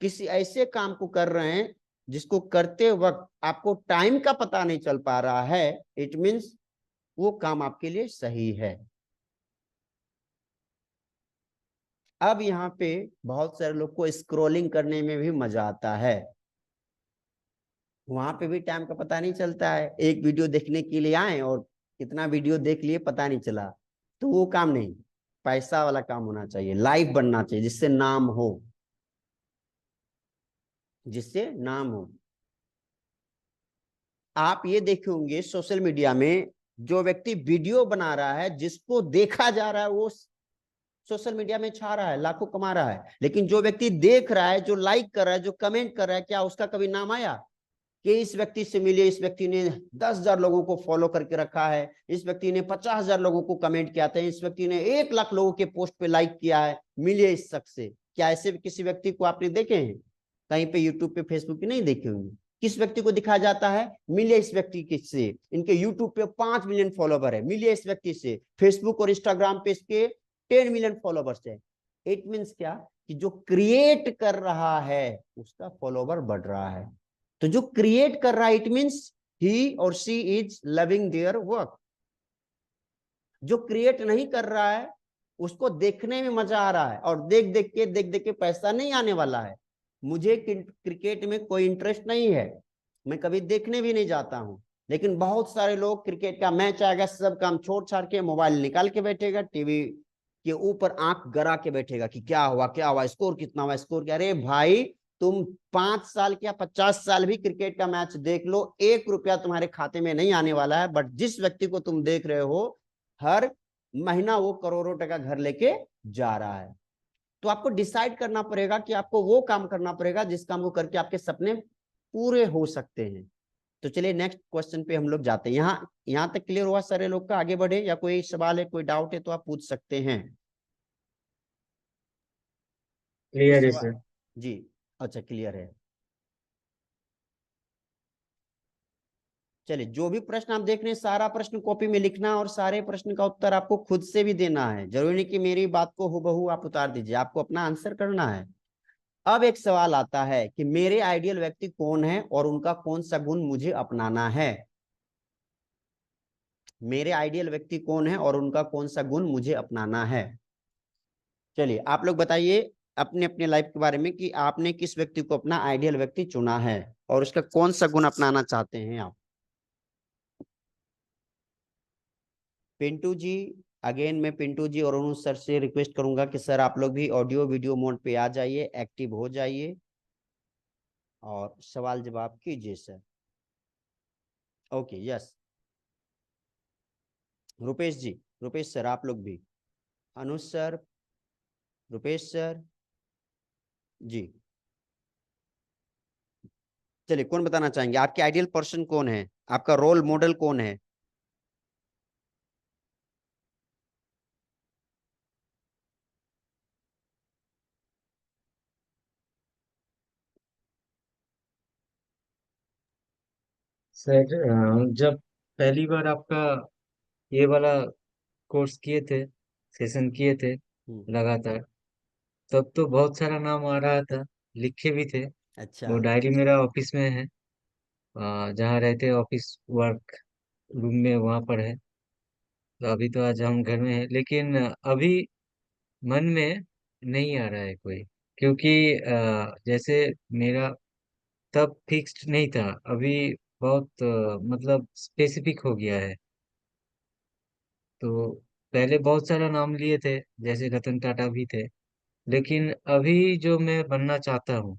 किसी ऐसे काम को कर रहे हैं जिसको करते वक्त आपको टाइम का पता नहीं चल पा रहा है, इट मीन्स वो काम आपके लिए सही है। अब यहाँ पे बहुत सारे लोग को स्क्रॉलिंग करने में भी मजा आता है, वहां पे भी टाइम का पता नहीं चलता है। एक वीडियो देखने के लिए आए और कितना वीडियो देख लिए पता नहीं चला, तो वो काम नहीं। पैसा वाला काम होना चाहिए, लाइव बनना चाहिए, जिससे नाम हो, जिससे नाम हो। आप ये देखे होंगे सोशल मीडिया में जो व्यक्ति वीडियो बना रहा है, जिसको देखा जा रहा है, वो सोशल मीडिया में छा रहा है, लाखों कमा रहा है, लेकिन जो व्यक्ति देख रहा है, जो लाइक कर रहा है, जो कमेंट कर रहा है, क्या उसका कभी नाम आया कि इस व्यक्ति से मिले, इस व्यक्ति ने 10,000 लोगों को फॉलो करके रखा है, इस व्यक्ति ने 50,000 लोगों को कमेंट किया था, इस व्यक्ति ने 1 लाख लोगों के पोस्ट पे लाइक किया है, मिलिए इस शख्स से? क्या ऐसे किसी व्यक्ति को आपने देखे हैं? कहीं पे यूट्यूब पे, फेसबुक पे नहीं देखे होंगे। किस व्यक्ति को दिखाया जाता है? मिलिए इस व्यक्ति से, इनके यूट्यूब पे 5 मिलियन फॉलोवर है, मिलिए इस व्यक्ति से। फेसबुक और इंस्टाग्राम पे इसके 10 मिलियन फॉलोवर्स है। इट मीन्स क्या कि जो क्रिएट कर रहा है उसका फॉलोवर बढ़ रहा है। तो जो क्रिएट कर रहा है, इट मीन्स ही और she is loving their work. जो क्रिएट नहीं कर रहा है उसको देखने में मजा आ रहा है, और देख देख के पैसा नहीं आने वाला है। मुझे क्रिकेट में कोई इंटरेस्ट नहीं है, मैं कभी देखने भी नहीं जाता हूं, लेकिन बहुत सारे लोग क्रिकेट का मैच आएगा, सब काम छोड़ छाड़ के मोबाइल निकाल के बैठेगा, टीवी के ऊपर आंख गड़ा के बैठेगा कि क्या हुआ, स्कोर कितना हुआ, स्कोर क्या। अरे भाई, तुम 5 साल या 50 साल भी क्रिकेट का मैच देख लो, 1 रुपया तुम्हारे खाते में नहीं आने वाला है। बट जिस व्यक्ति को तुम देख रहे हो, हर महीना वो करोड़ों टका घर लेके जा रहा है। तो आपको डिसाइड करना पड़ेगा कि आपको वो काम करना पड़ेगा जिस काम को करके आपके सपने पूरे हो सकते हैं। तो चलिए नेक्स्ट क्वेश्चन पे हम लोग जाते हैं। यहाँ तक क्लियर हुआ सारे लोग का? आगे बढ़े, या कोई सवाल है, कोई डाउट है तो आप पूछ सकते हैं। क्लियर है सवाल सर। जी, अच्छा क्लियर है। चलिए, जो भी प्रश्न आप देख रहे हैं सारा प्रश्न कॉपी में लिखना, और सारे प्रश्न का उत्तर आपको खुद से भी देना है। जरूरी नहीं कि मेरी बात को हूबहू आप उतार दीजिए, आपको अपना आंसर करना है। अब एक सवाल आता है कि मेरे आइडियल व्यक्ति कौन है और उनका कौन सा गुण मुझे अपनाना है। मेरे आइडियल व्यक्ति कौन है और उनका कौन सा गुण मुझे अपनाना है। चलिए आप लोग बताइए अपने अपने लाइफ के बारे में कि आपने किस व्यक्ति को अपना आइडियल व्यक्ति चुना है और उसका कौन सा गुण अपनाना चाहते हैं आप। पिंटू जी, अगेन मैं पिंटू जी और अरुण सर से रिक्वेस्ट करूंगा कि सर आप लोग भी ऑडियो वीडियो मोड पे आ जाइए, एक्टिव हो जाइए और सवाल जवाब कीजिए sir. Okay, yes. Rupesh ji, Rupesh sir आप लोग भी, अनुज सर, रुपेश सर जी, चलिए कौन बताना चाहेंगे, आपके आइडियल पर्सन कौन है, आपका रोल मॉडल कौन है? सर जब पहली बार आपका ये वाला कोर्स किए थे, सेशन किए थे लगातार, तब तो बहुत सारा नाम आ रहा था, लिखे भी थे। अच्छा वो डायरी मेरा ऑफिस में है, जहाँ रहते ऑफिस वर्क रूम में वहाँ पर है। तो अभी तो आज हम घर में हैं, लेकिन अभी मन में नहीं आ रहा है कोई, क्योंकि जैसे मेरा तब फिक्स्ड नहीं था, अभी बहुत मतलब स्पेसिफिक हो गया है। तो पहले बहुत सारा नाम लिए थे, जैसे रतन टाटा भी थे, लेकिन अभी जो मैं बनना चाहता हूँ,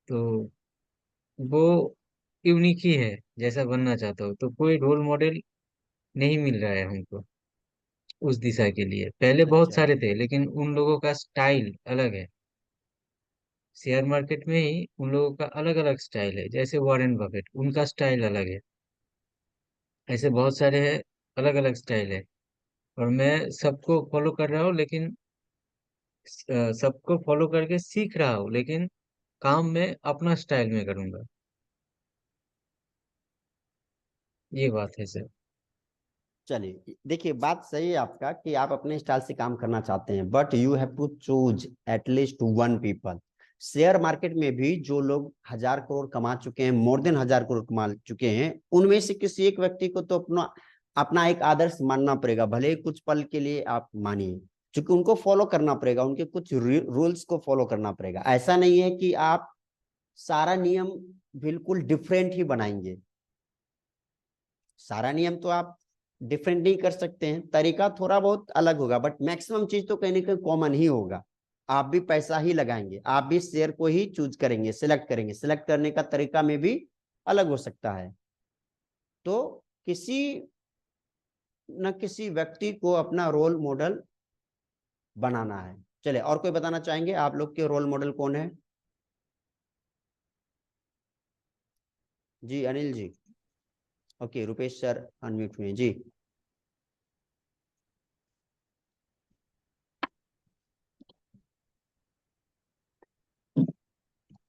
तो वो यूनिक ही है जैसा बनना चाहता हूँ। तो कोई रोल मॉडल नहीं मिल रहा है हमको उस दिशा के लिए। पहले बहुत अच्छा सारे थे, लेकिन उन लोगों का स्टाइल अलग है। शेयर मार्केट में ही उन लोगों का अलग अलग स्टाइल है, जैसे वॉरेन बफेट, उनका स्टाइल अलग है। ऐसे बहुत सारे हैं, अलग अलग स्टाइल है। और मैं सबको फॉलो कर रहा हूँ, लेकिन सबको फॉलो करके सीख रहा हूँ, लेकिन काम में अपना स्टाइल में करूंगा। ये बात है सर। चलिए, देखिए बात सही है आपका कि आप अपने स्टाइल से काम करना चाहते हैं, but you have to choose at least one people. Share market में भी जो लोग 1,000 करोड़ कमा चुके हैं, मोर देन 1,000 करोड़ कमा चुके हैं, उनमें से किसी एक व्यक्ति को तो अपना अपना एक आदर्श मानना पड़ेगा, भले ही कुछ पल के लिए आप मानिए, क्योंकि उनको फॉलो करना पड़ेगा, उनके कुछ रूल्स को फॉलो करना पड़ेगा। ऐसा नहीं है कि आप सारा नियम बिल्कुल डिफरेंट ही बनाएंगे, सारा नियम तो आप डिफरेंट नहीं कर सकते हैं, तरीका थोड़ा बहुत अलग होगा, बट मैक्सिमम चीज तो कहीं ना कहीं कॉमन ही होगा। आप भी पैसा ही लगाएंगे, आप भी शेयर को ही चूज करेंगे, सिलेक्ट करेंगे, सिलेक्ट करने का तरीका में भी अलग हो सकता है। तो किसी न किसी व्यक्ति को अपना रोल मॉडल बनाना है। चले, और कोई बताना चाहेंगे आप लोग के रोल मॉडल कौन है? जी Anil ji. Okay, Rupesh sir unmute हुए जी।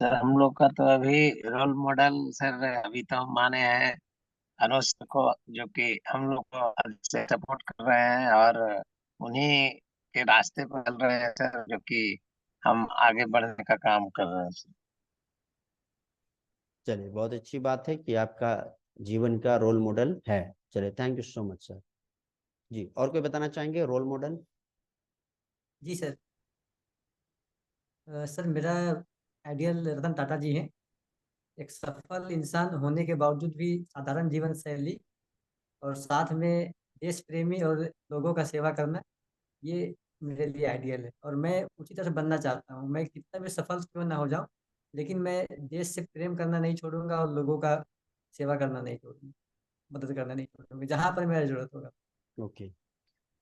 सर हम लोग का तो अभी रोल मॉडल सर अभी तो हम माने हैं अनुष्का को, जो कि हम लोग को से सपोर्ट कर रहे हैं और उन्हीं के रास्ते पर चल रहे हैं सर, जो कि हम आगे बढ़ने का काम कर रहे हैं सर। चलिए, बहुत अच्छी बात है कि आपका जीवन का रोल मॉडल है। चलिए, thank you so much sir जी। और कोई बताना चाहेंगे रोल मॉडल? जी सर। सर मेरा आइडियल रतन टाटा जी हैं। एक सफल इंसान होने के बावजूद भी साधारण जीवन शैली और साथ में देश प्रेमी और लोगों का सेवा करना, ये मेरे लिए आइडियल है। और मैं उसी तरह बनना चाहता हूँ। मैं कितना भी सफल क्यों ना हो जाऊँ, लेकिन मैं देश से प्रेम करना नहीं छोड़ूंगा और लोगों का सेवा करना नहीं छोड़ूंगा, मदद करना नहीं छोड़ूंगा जहाँ पर मेरा जरूरत होगा। ओके,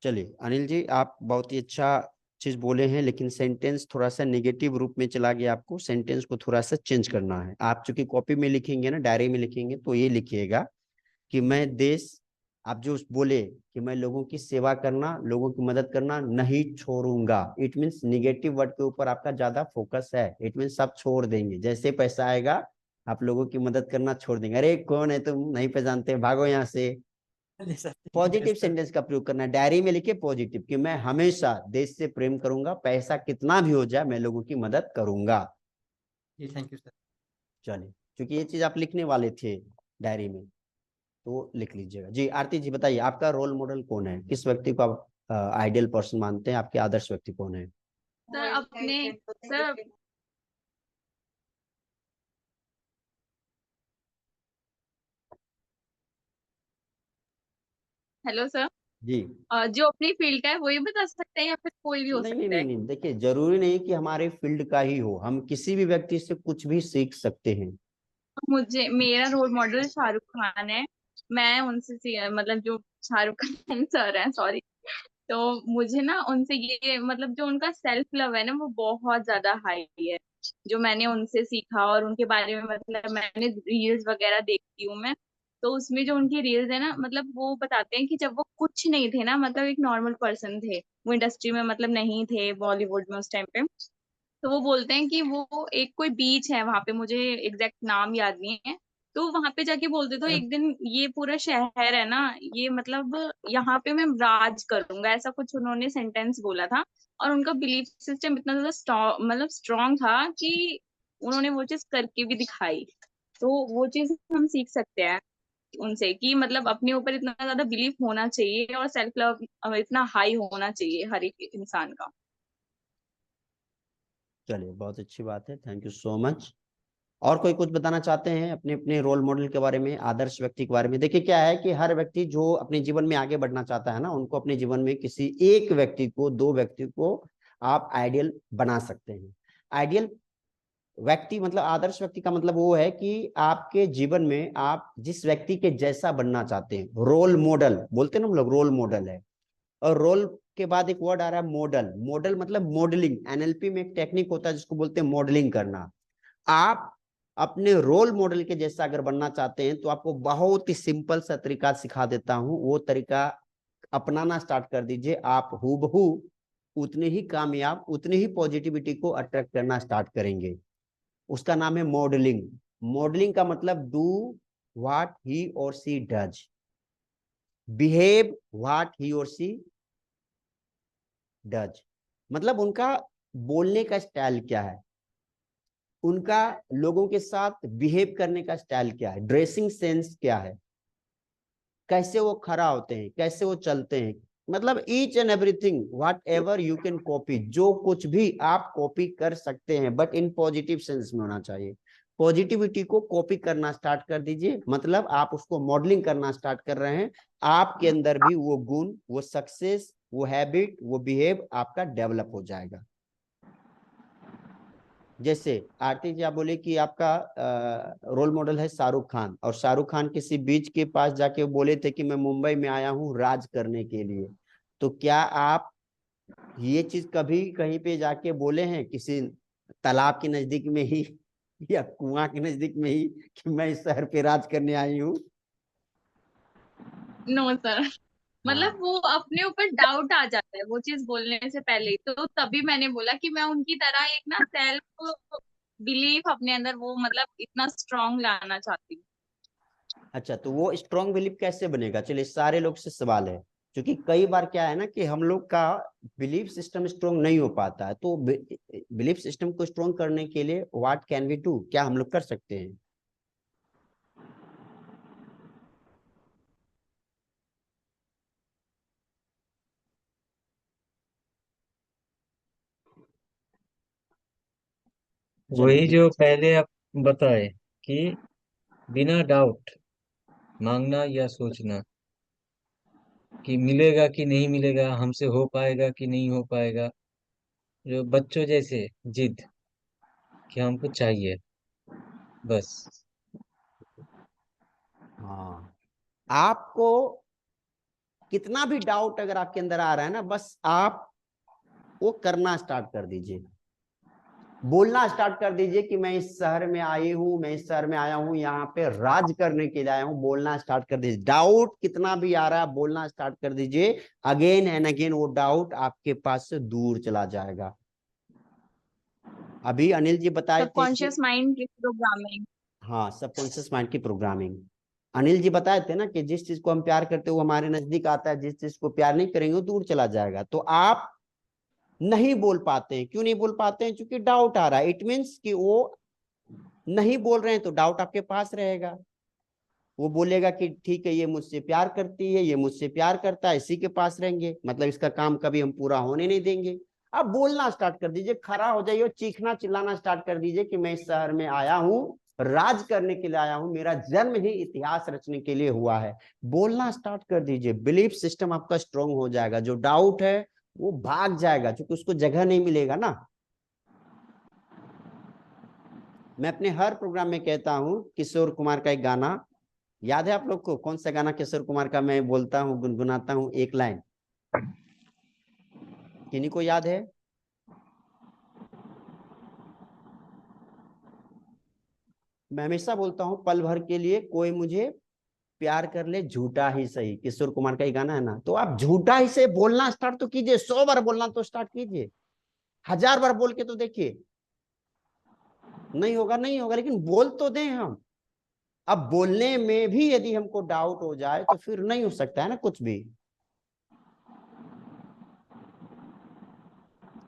चलिए अनिल जी, आप बहुत ही अच्छा चीज बोले हैं, लेकिन सेंटेंस थोड़ा सा नेगेटिव रूप में चला गया, आपको सेंटेंस को थोड़ा सा चेंज करना है। आप चूंकि कॉपी में लिखेंगे ना, डायरी में लिखेंगे, तो ये लिखिएगा कि मैं देश, आप जो बोले कि मैं लोगों की सेवा करना, लोगों की मदद करना नहीं छोड़ूंगा, इट मीन्स निगेटिव वर्ड के ऊपर आपका ज्यादा फोकस है। इट मीन्स आप छोड़ देंगे, जैसे पैसा आएगा आप लोगों की मदद करना छोड़ देंगे, अरे कौन है तुम, नहीं पहचानते, भागो यहाँ से। जी सर, ठीक है पॉजिटिव सर। सेंटेंस का प्रयोग करना है, डायरी में लिखे पॉजिटिव कि मैं हमेशा देश से प्रेम करूंगा, पैसा कितना भी हो जाए मैं लोगों की मदद करूंगा। जी थैंक यू सर। चलिए, क्योंकि ये चीज आप लिखने वाले थे डायरी में, तो लिख लीजिएगा जी। आरती जी बताइए, आपका रोल मॉडल कौन है, किस व्यक्ति को आप आइडियल पर्सन मानते हैं, आपके आदर्श व्यक्ति कौन है? सर अपने सर हेलो सर, जी जो अपनी फील्ड का है वही बता सकते हैं या फिर कोई भी हो नहीं नहीं सकता नहीं है? नहीं, देखिए जरूरी नहीं कि हमारे फील्ड का ही हो, हम किसी भी व्यक्ति से कुछ भी सीख सकते हैं। मुझे मेरा रोल मॉडल शाहरुख खान है। मैं उनसे मतलब जो शाहरुख खान सर हैं, सॉरी, तो मुझे ना उनसे ये मतलब जो उनका सेल्फ लव है ना वो बहुत ज्यादा हाई है, जो मैंने उनसे सीखा। और उनके बारे में मतलब मैंने रील्स वगैरह देखती हूँ मैं, तो उसमें जो उनकी रील्स है ना, मतलब वो बताते हैं कि जब वो कुछ नहीं थे ना, मतलब एक नॉर्मल पर्सन थे, वो इंडस्ट्री में मतलब नहीं थे बॉलीवुड में उस टाइम पे। तो वो बोलते हैं कि वो एक कोई बीच है वहां पे, मुझे एग्जैक्ट नाम याद नहीं है, तो वहां पे जाके बोलते थे एक दिन ये पूरा शहर है ना, ये मतलब यहाँ पे मैं राज करूंगा, ऐसा कुछ उन्होंने सेंटेंस बोला था। और उनका बिलीफ सिस्टम इतना ज्यादा मतलब स्ट्रांग था कि उन्होंने वो चीज करके भी दिखाई। तो वो चीज हम सीख सकते हैं उनसे कि मतलब अपने ऊपर इतना ज्यादा बिलीफ होना चाहिए और सेल्फ लव इतना हाई होना चाहिए हर एक इंसान का। चलिए, बहुत अच्छी बात है, थैंक यू सो मच। और कोई कुछ बताना चाहते हैं अपने अपने रोल मॉडल के बारे में, आदर्श व्यक्ति के बारे में? देखिए क्या है कि हर व्यक्ति जो अपने जीवन में आगे बढ़ना चाहता है ना, उनको अपने जीवन में किसी एक व्यक्ति को, दो व्यक्ति को आप आइडियल बना सकते हैं। आइडियल व्यक्ति मतलब आदर्श व्यक्ति का मतलब वो है कि आपके जीवन में आप जिस व्यक्ति के जैसा बनना चाहते हैं, रोल मॉडल बोलते हैं ना हम लोग, रोल मॉडल है। और रोल के बाद एक वर्ड आ रहा है मॉडल। मॉडल मतलब मॉडलिंग, एनएलपी में एक टेक्निक होता है जिसको बोलते हैं मॉडलिंग करना। आप अपने रोल मॉडल के जैसा अगर बनना चाहते हैं तो आपको बहुत ही सिंपल सा तरीका सिखा देता हूं, वो तरीका अपनाना स्टार्ट कर दीजिए। आप हूबहू उतने ही कामयाब, उतनी ही पॉजिटिविटी को अट्रैक्ट करना स्टार्ट करेंगे। उसका नाम है मॉडलिंग। मॉडलिंग का मतलब डू व्हाट ही और सी डज, बिहेव व्हाट ही और सी डज। मतलब उनका बोलने का स्टाइल क्या है, उनका लोगों के साथ बिहेव करने का स्टाइल क्या है, ड्रेसिंग सेंस क्या है, कैसे वो खड़ा होते हैं, कैसे वो चलते हैं। मतलब each and everything what ever you can copy, जो कुछ भी आप कॉपी कर सकते हैं, बट इन पॉजिटिव सेंस में होना चाहिए। पॉजिटिविटी को कॉपी करना स्टार्ट कर दीजिए, मतलब आप उसको मॉडलिंग करना स्टार्ट कर रहे हैं। आपके अंदर भी वो गुण, वो सक्सेस, वो हैबिट, वो बिहेव आपका डेवलप हो जाएगा। जैसे आरती जी आप बोले कि आपका रोल मॉडल है शाहरुख खान, और शाहरुख खान किसी बीच के पास जाके बोले थे कि मैं मुंबई में आया हूँ राज करने के लिए। तो क्या आप ये चीज कभी कहीं पे जाके बोले हैं किसी तालाब के नजदीक में ही या कुआं के नजदीक में ही कि मैं इस शहर पे राज करने आई हूँ? No sir. मतलब हाँ, वो अपने ऊपर डाउट आ जाता है वो चीज बोलने से पहले ही, तो तभी मैंने बोला कि मैं उनकी तरह एक ना सेल्फ बिलीफ अपने अंदर वो मतलब इतना स्ट्रांग लाना चाहती हूँ। अच्छा, तो वो स्ट्रॉन्ग बिलीफ कैसे बनेगा? चलिए, सारे लोग से सवाल है, क्योंकि कई बार क्या है ना कि हम लोग का बिलीफ सिस्टम स्ट्रॉन्ग नहीं हो पाता है। तो बिलीफ सिस्टम को स्ट्रॉन्ग करने के लिए व्हाट कैन वी डू, क्या हम लोग कर सकते हैं? चलिए वही ठीक। जो पहले आप बताए कि बिना डाउट मांगना या सोचना कि मिलेगा कि नहीं मिलेगा, हमसे हो पाएगा कि नहीं हो पाएगा। जो बच्चों जैसे जिद कि हमको चाहिए, बस। हाँ, आपको कितना भी डाउट अगर आपके अंदर आ रहा है ना, बस आप वो करना स्टार्ट कर दीजिए, बोलना स्टार्ट कर दीजिए कि मैं इस शहर में आई हूँ, मैं इस शहर में आया हूँ यहाँ पे राज करने के लिए आया हूँ। बोलना स्टार्ट कर दीजिए, डाउट कितना भी आ रहा है बोलना स्टार्ट कर दीजिए। अगेन एंड अगेन वो डाउट आपके पास से दूर चला जाएगा। अभी अनिल जी बताए थे कि सबकॉन्शियस माइंड की प्रोग्रामिंग। हाँ, सबकॉन्शियस माइंड की प्रोग्रामिंग। अनिल जी बताए थे ना कि जिस चीज को हम प्यार करते हैं वो हमारे नजदीक आता है, जिस चीज को प्यार नहीं करेंगे वो दूर चला जाएगा। तो आप नहीं बोल पाते हैं, क्यों नहीं बोल पाते हैं? क्योंकि डाउट आ रहा है। इट मीन्स कि वो नहीं बोल रहे हैं तो डाउट आपके पास रहेगा। वो बोलेगा कि ठीक है, ये मुझसे प्यार करती है, ये मुझसे प्यार करता है, इसी के पास रहेंगे, मतलब इसका काम कभी हम पूरा होने नहीं देंगे। अब बोलना स्टार्ट कर दीजिए, खड़ा हो जाइए, चीखना चिल्लाना स्टार्ट कर दीजिए कि मैं इस शहर में आया हूँ, राज करने के लिए आया हूँ, मेरा जन्म ही इतिहास रचने के लिए हुआ है। बोलना स्टार्ट कर दीजिए, बिलीफ सिस्टम आपका स्ट्रांग हो जाएगा। जो डाउट है वो भाग जाएगा, क्योंकि उसको जगह नहीं मिलेगा ना। मैं अपने हर प्रोग्राम में कहता हूँ, किशोर कुमार का एक गाना याद है आप लोग को? कौन सा गाना किशोर कुमार का मैं बोलता हूँ, गुनगुनाता हूँ एक लाइन? किन्हीं को याद है? मैं हमेशा बोलता हूं पल भर के लिए कोई मुझे प्यार कर ले झूठा ही सही, किशोर कुमार का ही गाना है ना। तो आप झूठा ही से बोलना स्टार्ट तो कीजिए, 100 बार बोलना तो स्टार्ट कीजिए, 1000 बार बोल के तो देखिए। नहीं होगा, नहीं होगा, लेकिन बोल तो दें हम। अब बोलने में भी यदि हमको डाउट हो जाए तो फिर नहीं हो सकता है ना कुछ भी।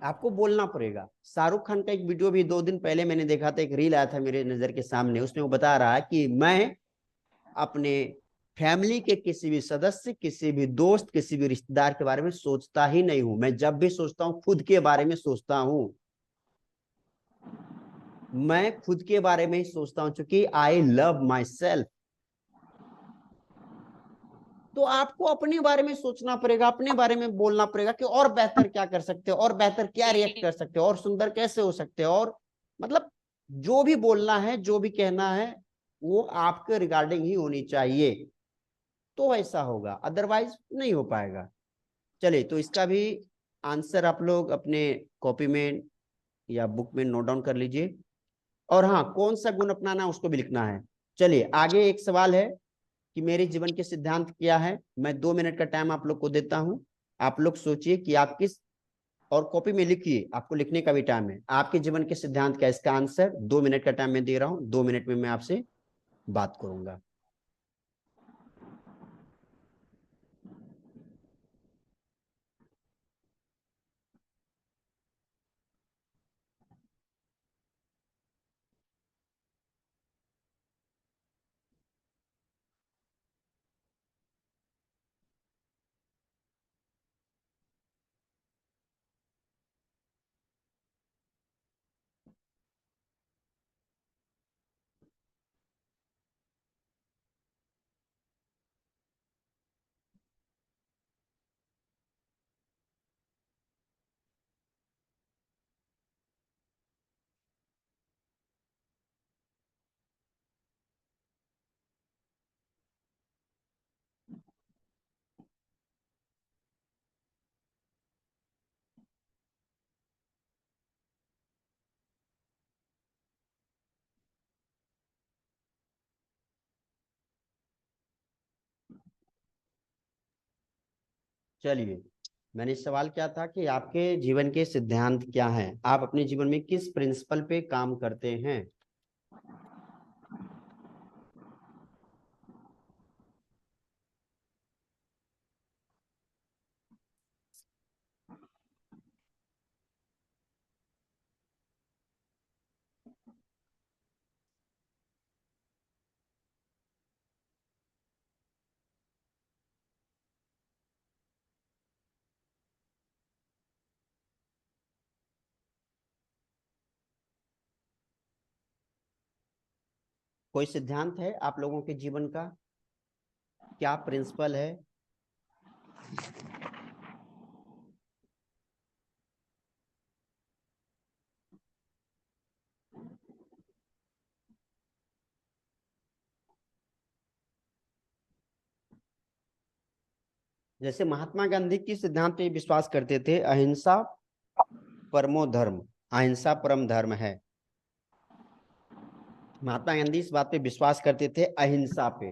आपको बोलना पड़ेगा। शाहरुख खान का एक वीडियो भी 2 दिन पहले मैंने देखा था, एक रील आया था मेरे नजर के सामने। उसमें वो बता रहा है कि मैं अपने फैमिली के किसी भी सदस्य, किसी भी दोस्त, किसी भी रिश्तेदार के बारे में सोचता ही नहीं हूं। मैं जब भी सोचता हूं खुद के बारे में सोचता हूं। मैं खुद के बारे में ही सोचता हूं, क्योंकि आई लव माई सेल्फ। तो आपको अपने बारे में सोचना पड़ेगा, अपने बारे में बोलना पड़ेगा कि और बेहतर क्या कर सकते हो, और बेहतर क्या रिएक्ट कर सकते हो, और सुंदर कैसे हो सकते हो। और मतलब जो भी बोलना है, जो भी कहना है, वो आपके रिगार्डिंग ही होनी चाहिए, तो ऐसा होगा, अदरवाइज नहीं हो पाएगा। चलिए, तो इसका भी आंसर आप लोग अपने कॉपी में या बुक में नोट डाउन कर लीजिए। और हाँ, कौन सा गुण अपनाना है उसको भी लिखना है। चलिए, आगे एक सवाल है कि मेरे जीवन के सिद्धांत क्या है। मैं 2 मिनट का टाइम आप लोग को देता हूं। आप लोग सोचिए कि आप किस, और कॉपी में लिखिए, आपको लिखने का भी टाइम है। आपके जीवन के सिद्धांत क्या है, इसका आंसर 2 मिनट का टाइम मैं दे रहा हूं। 2 मिनट में मैं आपसे बात करूंगा। चलिए, मैंने सवाल क्या था कि आपके जीवन के सिद्धांत क्या हैं, आप अपने जीवन में किस प्रिंसिपल पे काम करते हैं। कोई सिद्धांत है आप लोगों के जीवन का, क्या प्रिंसिपल है? जैसे महात्मा गांधी की सिद्धांत पे विश्वास करते थे, अहिंसा परमो धर्म, अहिंसा परम धर्म है। महात्मा गांधी इस बात पे विश्वास करते थे, अहिंसा पे,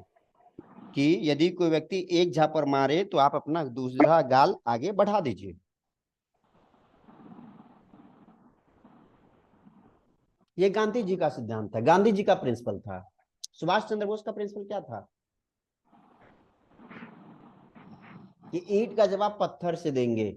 कि यदि कोई व्यक्ति एक झापड़ मारे तो आप अपना दूसरा गाल आगे बढ़ा दीजिए। ये गांधी जी का सिद्धांत था, गांधी जी का प्रिंसिपल था। सुभाष चंद्र बोस का प्रिंसिपल क्या था? कि ईंट का जवाब पत्थर से देंगे।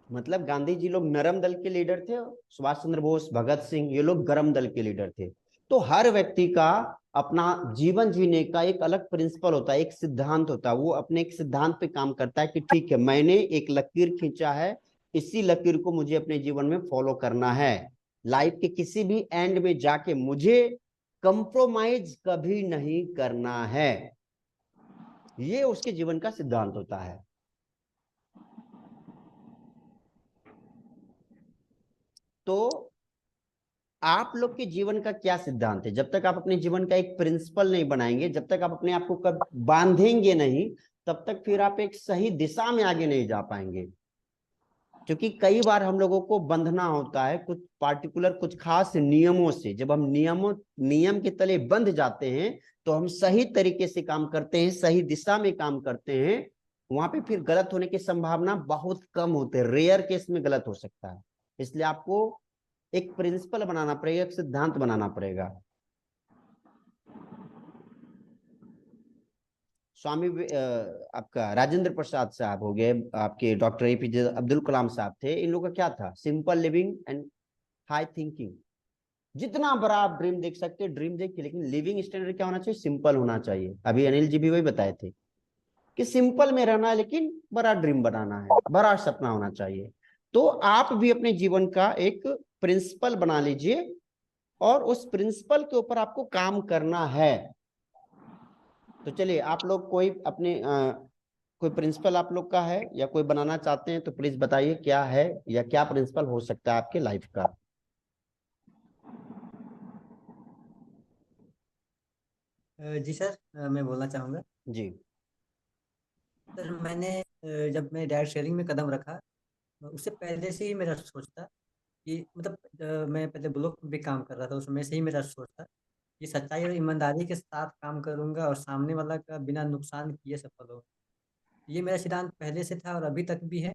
मतलब गांधी जी लोग नरम दल के लीडर थे, सुभाष चंद्र बोस, भगत सिंह, ये लोग गरम दल के लीडर थे। तो हर व्यक्ति का अपना जीवन जीने का एक अलग प्रिंसिपल होता है, एक सिद्धांत होता है। वो अपने एक सिद्धांत पे काम करता है कि ठीक है, मैंने एक लकीर खींचा है, इसी लकीर को मुझे अपने जीवन में फॉलो करना है। लाइफ के किसी भी एंड में जाके मुझे कंप्रोमाइज कभी नहीं करना है। ये उसके जीवन का सिद्धांत होता है। तो आप लोग के जीवन का क्या सिद्धांत है? जब तक आप अपने जीवन का एक प्रिंसिपल नहीं बनाएंगे, जब तक आप अपने आप को कब बांधेंगे नहीं, तब तक फिर आप एक सही दिशा में आगे नहीं जा पाएंगे। क्योंकि कई बार हम लोगों को बंधना होता है कुछ पार्टिकुलर कुछ खास नियमों से। जब हम नियम के तले बंध जाते हैं तो हम सही तरीके से काम करते हैं, सही दिशा में काम करते हैं, वहां पे फिर गलत होने की संभावना बहुत कम होती है, रेयर केस में गलत हो सकता है। इसलिए आपको एक प्रिंसिपल बनाना पड़ेगा, एक सिद्धांत बनाना पड़ेगा। स्वामी आपका राजेंद्र प्रसाद साहब हो गए, आपके डॉक्टर एपीजे अब्दुल कलाम साहब थे, इन लोगों का क्या था? Simple living and high thinking. जितना बड़ा आप ड्रीम देख सकते हैं ड्रीम देखिए, लेकिन लिविंग स्टैंडर्ड क्या होना चाहिए? सिंपल होना चाहिए। अभी अनिल जी भी वही बताए थे कि सिंपल में रहना है लेकिन बड़ा ड्रीम बनाना है, बड़ा सपना होना चाहिए। तो आप भी अपने जीवन का एक प्रिंसिपल बना लीजिए और उस प्रिंसिपल के ऊपर आपको काम करना है। तो चलिए, आप लोग कोई अपने कोई प्रिंसिपल आप लोग का है या कोई बनाना चाहते हैं तो प्लीज बताइए क्या है या क्या प्रिंसिपल हो सकता है आपके लाइफ का। जी सर, मैं बोलना चाहूँगा। जी। सर मैंने जब मैं डायरेक्ट शेयरिंग में कदम रखा, उससे पहले से ही मेरा सोच था कि मतलब मैं पहले ब्लॉक में भी काम कर रहा था, उस समय से ही मेरा सोच था कि सच्चाई और ईमानदारी के साथ काम करूंगा और सामने वाला का बिना नुकसान किए सफल होगा। ये मेरा सिद्धांत पहले से था और अभी तक भी है।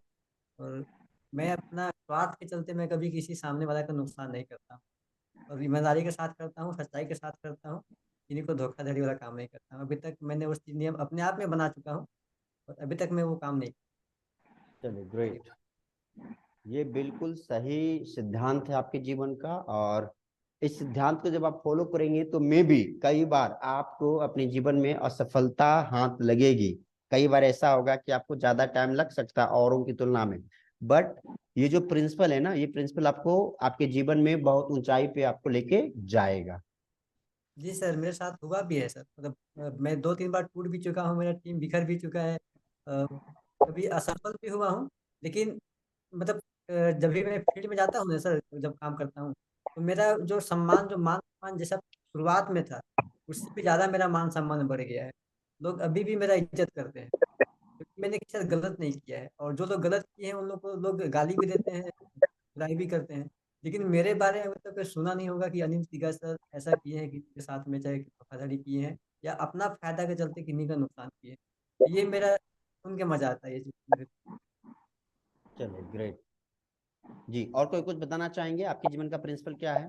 और मैं अपना स्वार्थ के चलते मैं कभी किसी सामने वाला का नुकसान नहीं करता हूँ, और ईमानदारी के साथ करता हूँ, सच्चाई के साथ करता हूँ। किन्हीं को धोखाधड़ी वाला काम नहीं करता हूँ। अभी तक मैंने उस नियम अपने आप में बना चुका हूँ और अभी तक मैं वो काम नहीं। चलिए, ग्रेट। ये बिल्कुल सही सिद्धांत है आपके जीवन का, और इस सिद्धांत को जब आप फॉलो करेंगे तो मे भी कई बार आपको अपने जीवन में असफलता हाथ लगेगी। कई बार ऐसा होगा कि आपको ज्यादा टाइम लग सकता है औरों की तुलना में, बट ये जो प्रिंसिपल है ना, ये प्रिंसिपल आपको आपके जीवन में बहुत ऊंचाई पे आपको लेके जाएगा। जी सर, मेरे साथ हुआ भी है सर। मतलब मैं 2-3 बार टूट भी चुका हूँ, मेरा टीम बिखर भी चुका है। कभी असफल भी हुआ हूँ, लेकिन मतलब जब भी मैं फील्ड में जाता हूँ ना सर, जब काम करता हूँ, तो मेरा जो सम्मान, जो मान सम्मान जैसा शुरुआत में था, उससे भी ज़्यादा मेरा मान सम्मान बढ़ गया है। लोग अभी भी मेरा इज्जत करते हैं क्योंकि मैंने किसी साथ गलत नहीं किया है। और जो लोग गलत किए हैं उन लोग को लोग गाली भी देते हैं, बुराई भी करते हैं। लेकिन मेरे बारे में अभी तक सुना नहीं होगा कि अनिल तिगा सर ऐसा किए हैं किसी के साथ में, चाहे धोखाधड़ी किए हैं या अपना फायदा के चलते किन्हीं का नुकसान किए हैं। ये मेरा सुन के मजा आता है ये चीज मेरे को। चलिए, ग्रेट जी। और कोई कुछ बताना चाहेंगे? आपके जीवन का प्रिंसिपल क्या है?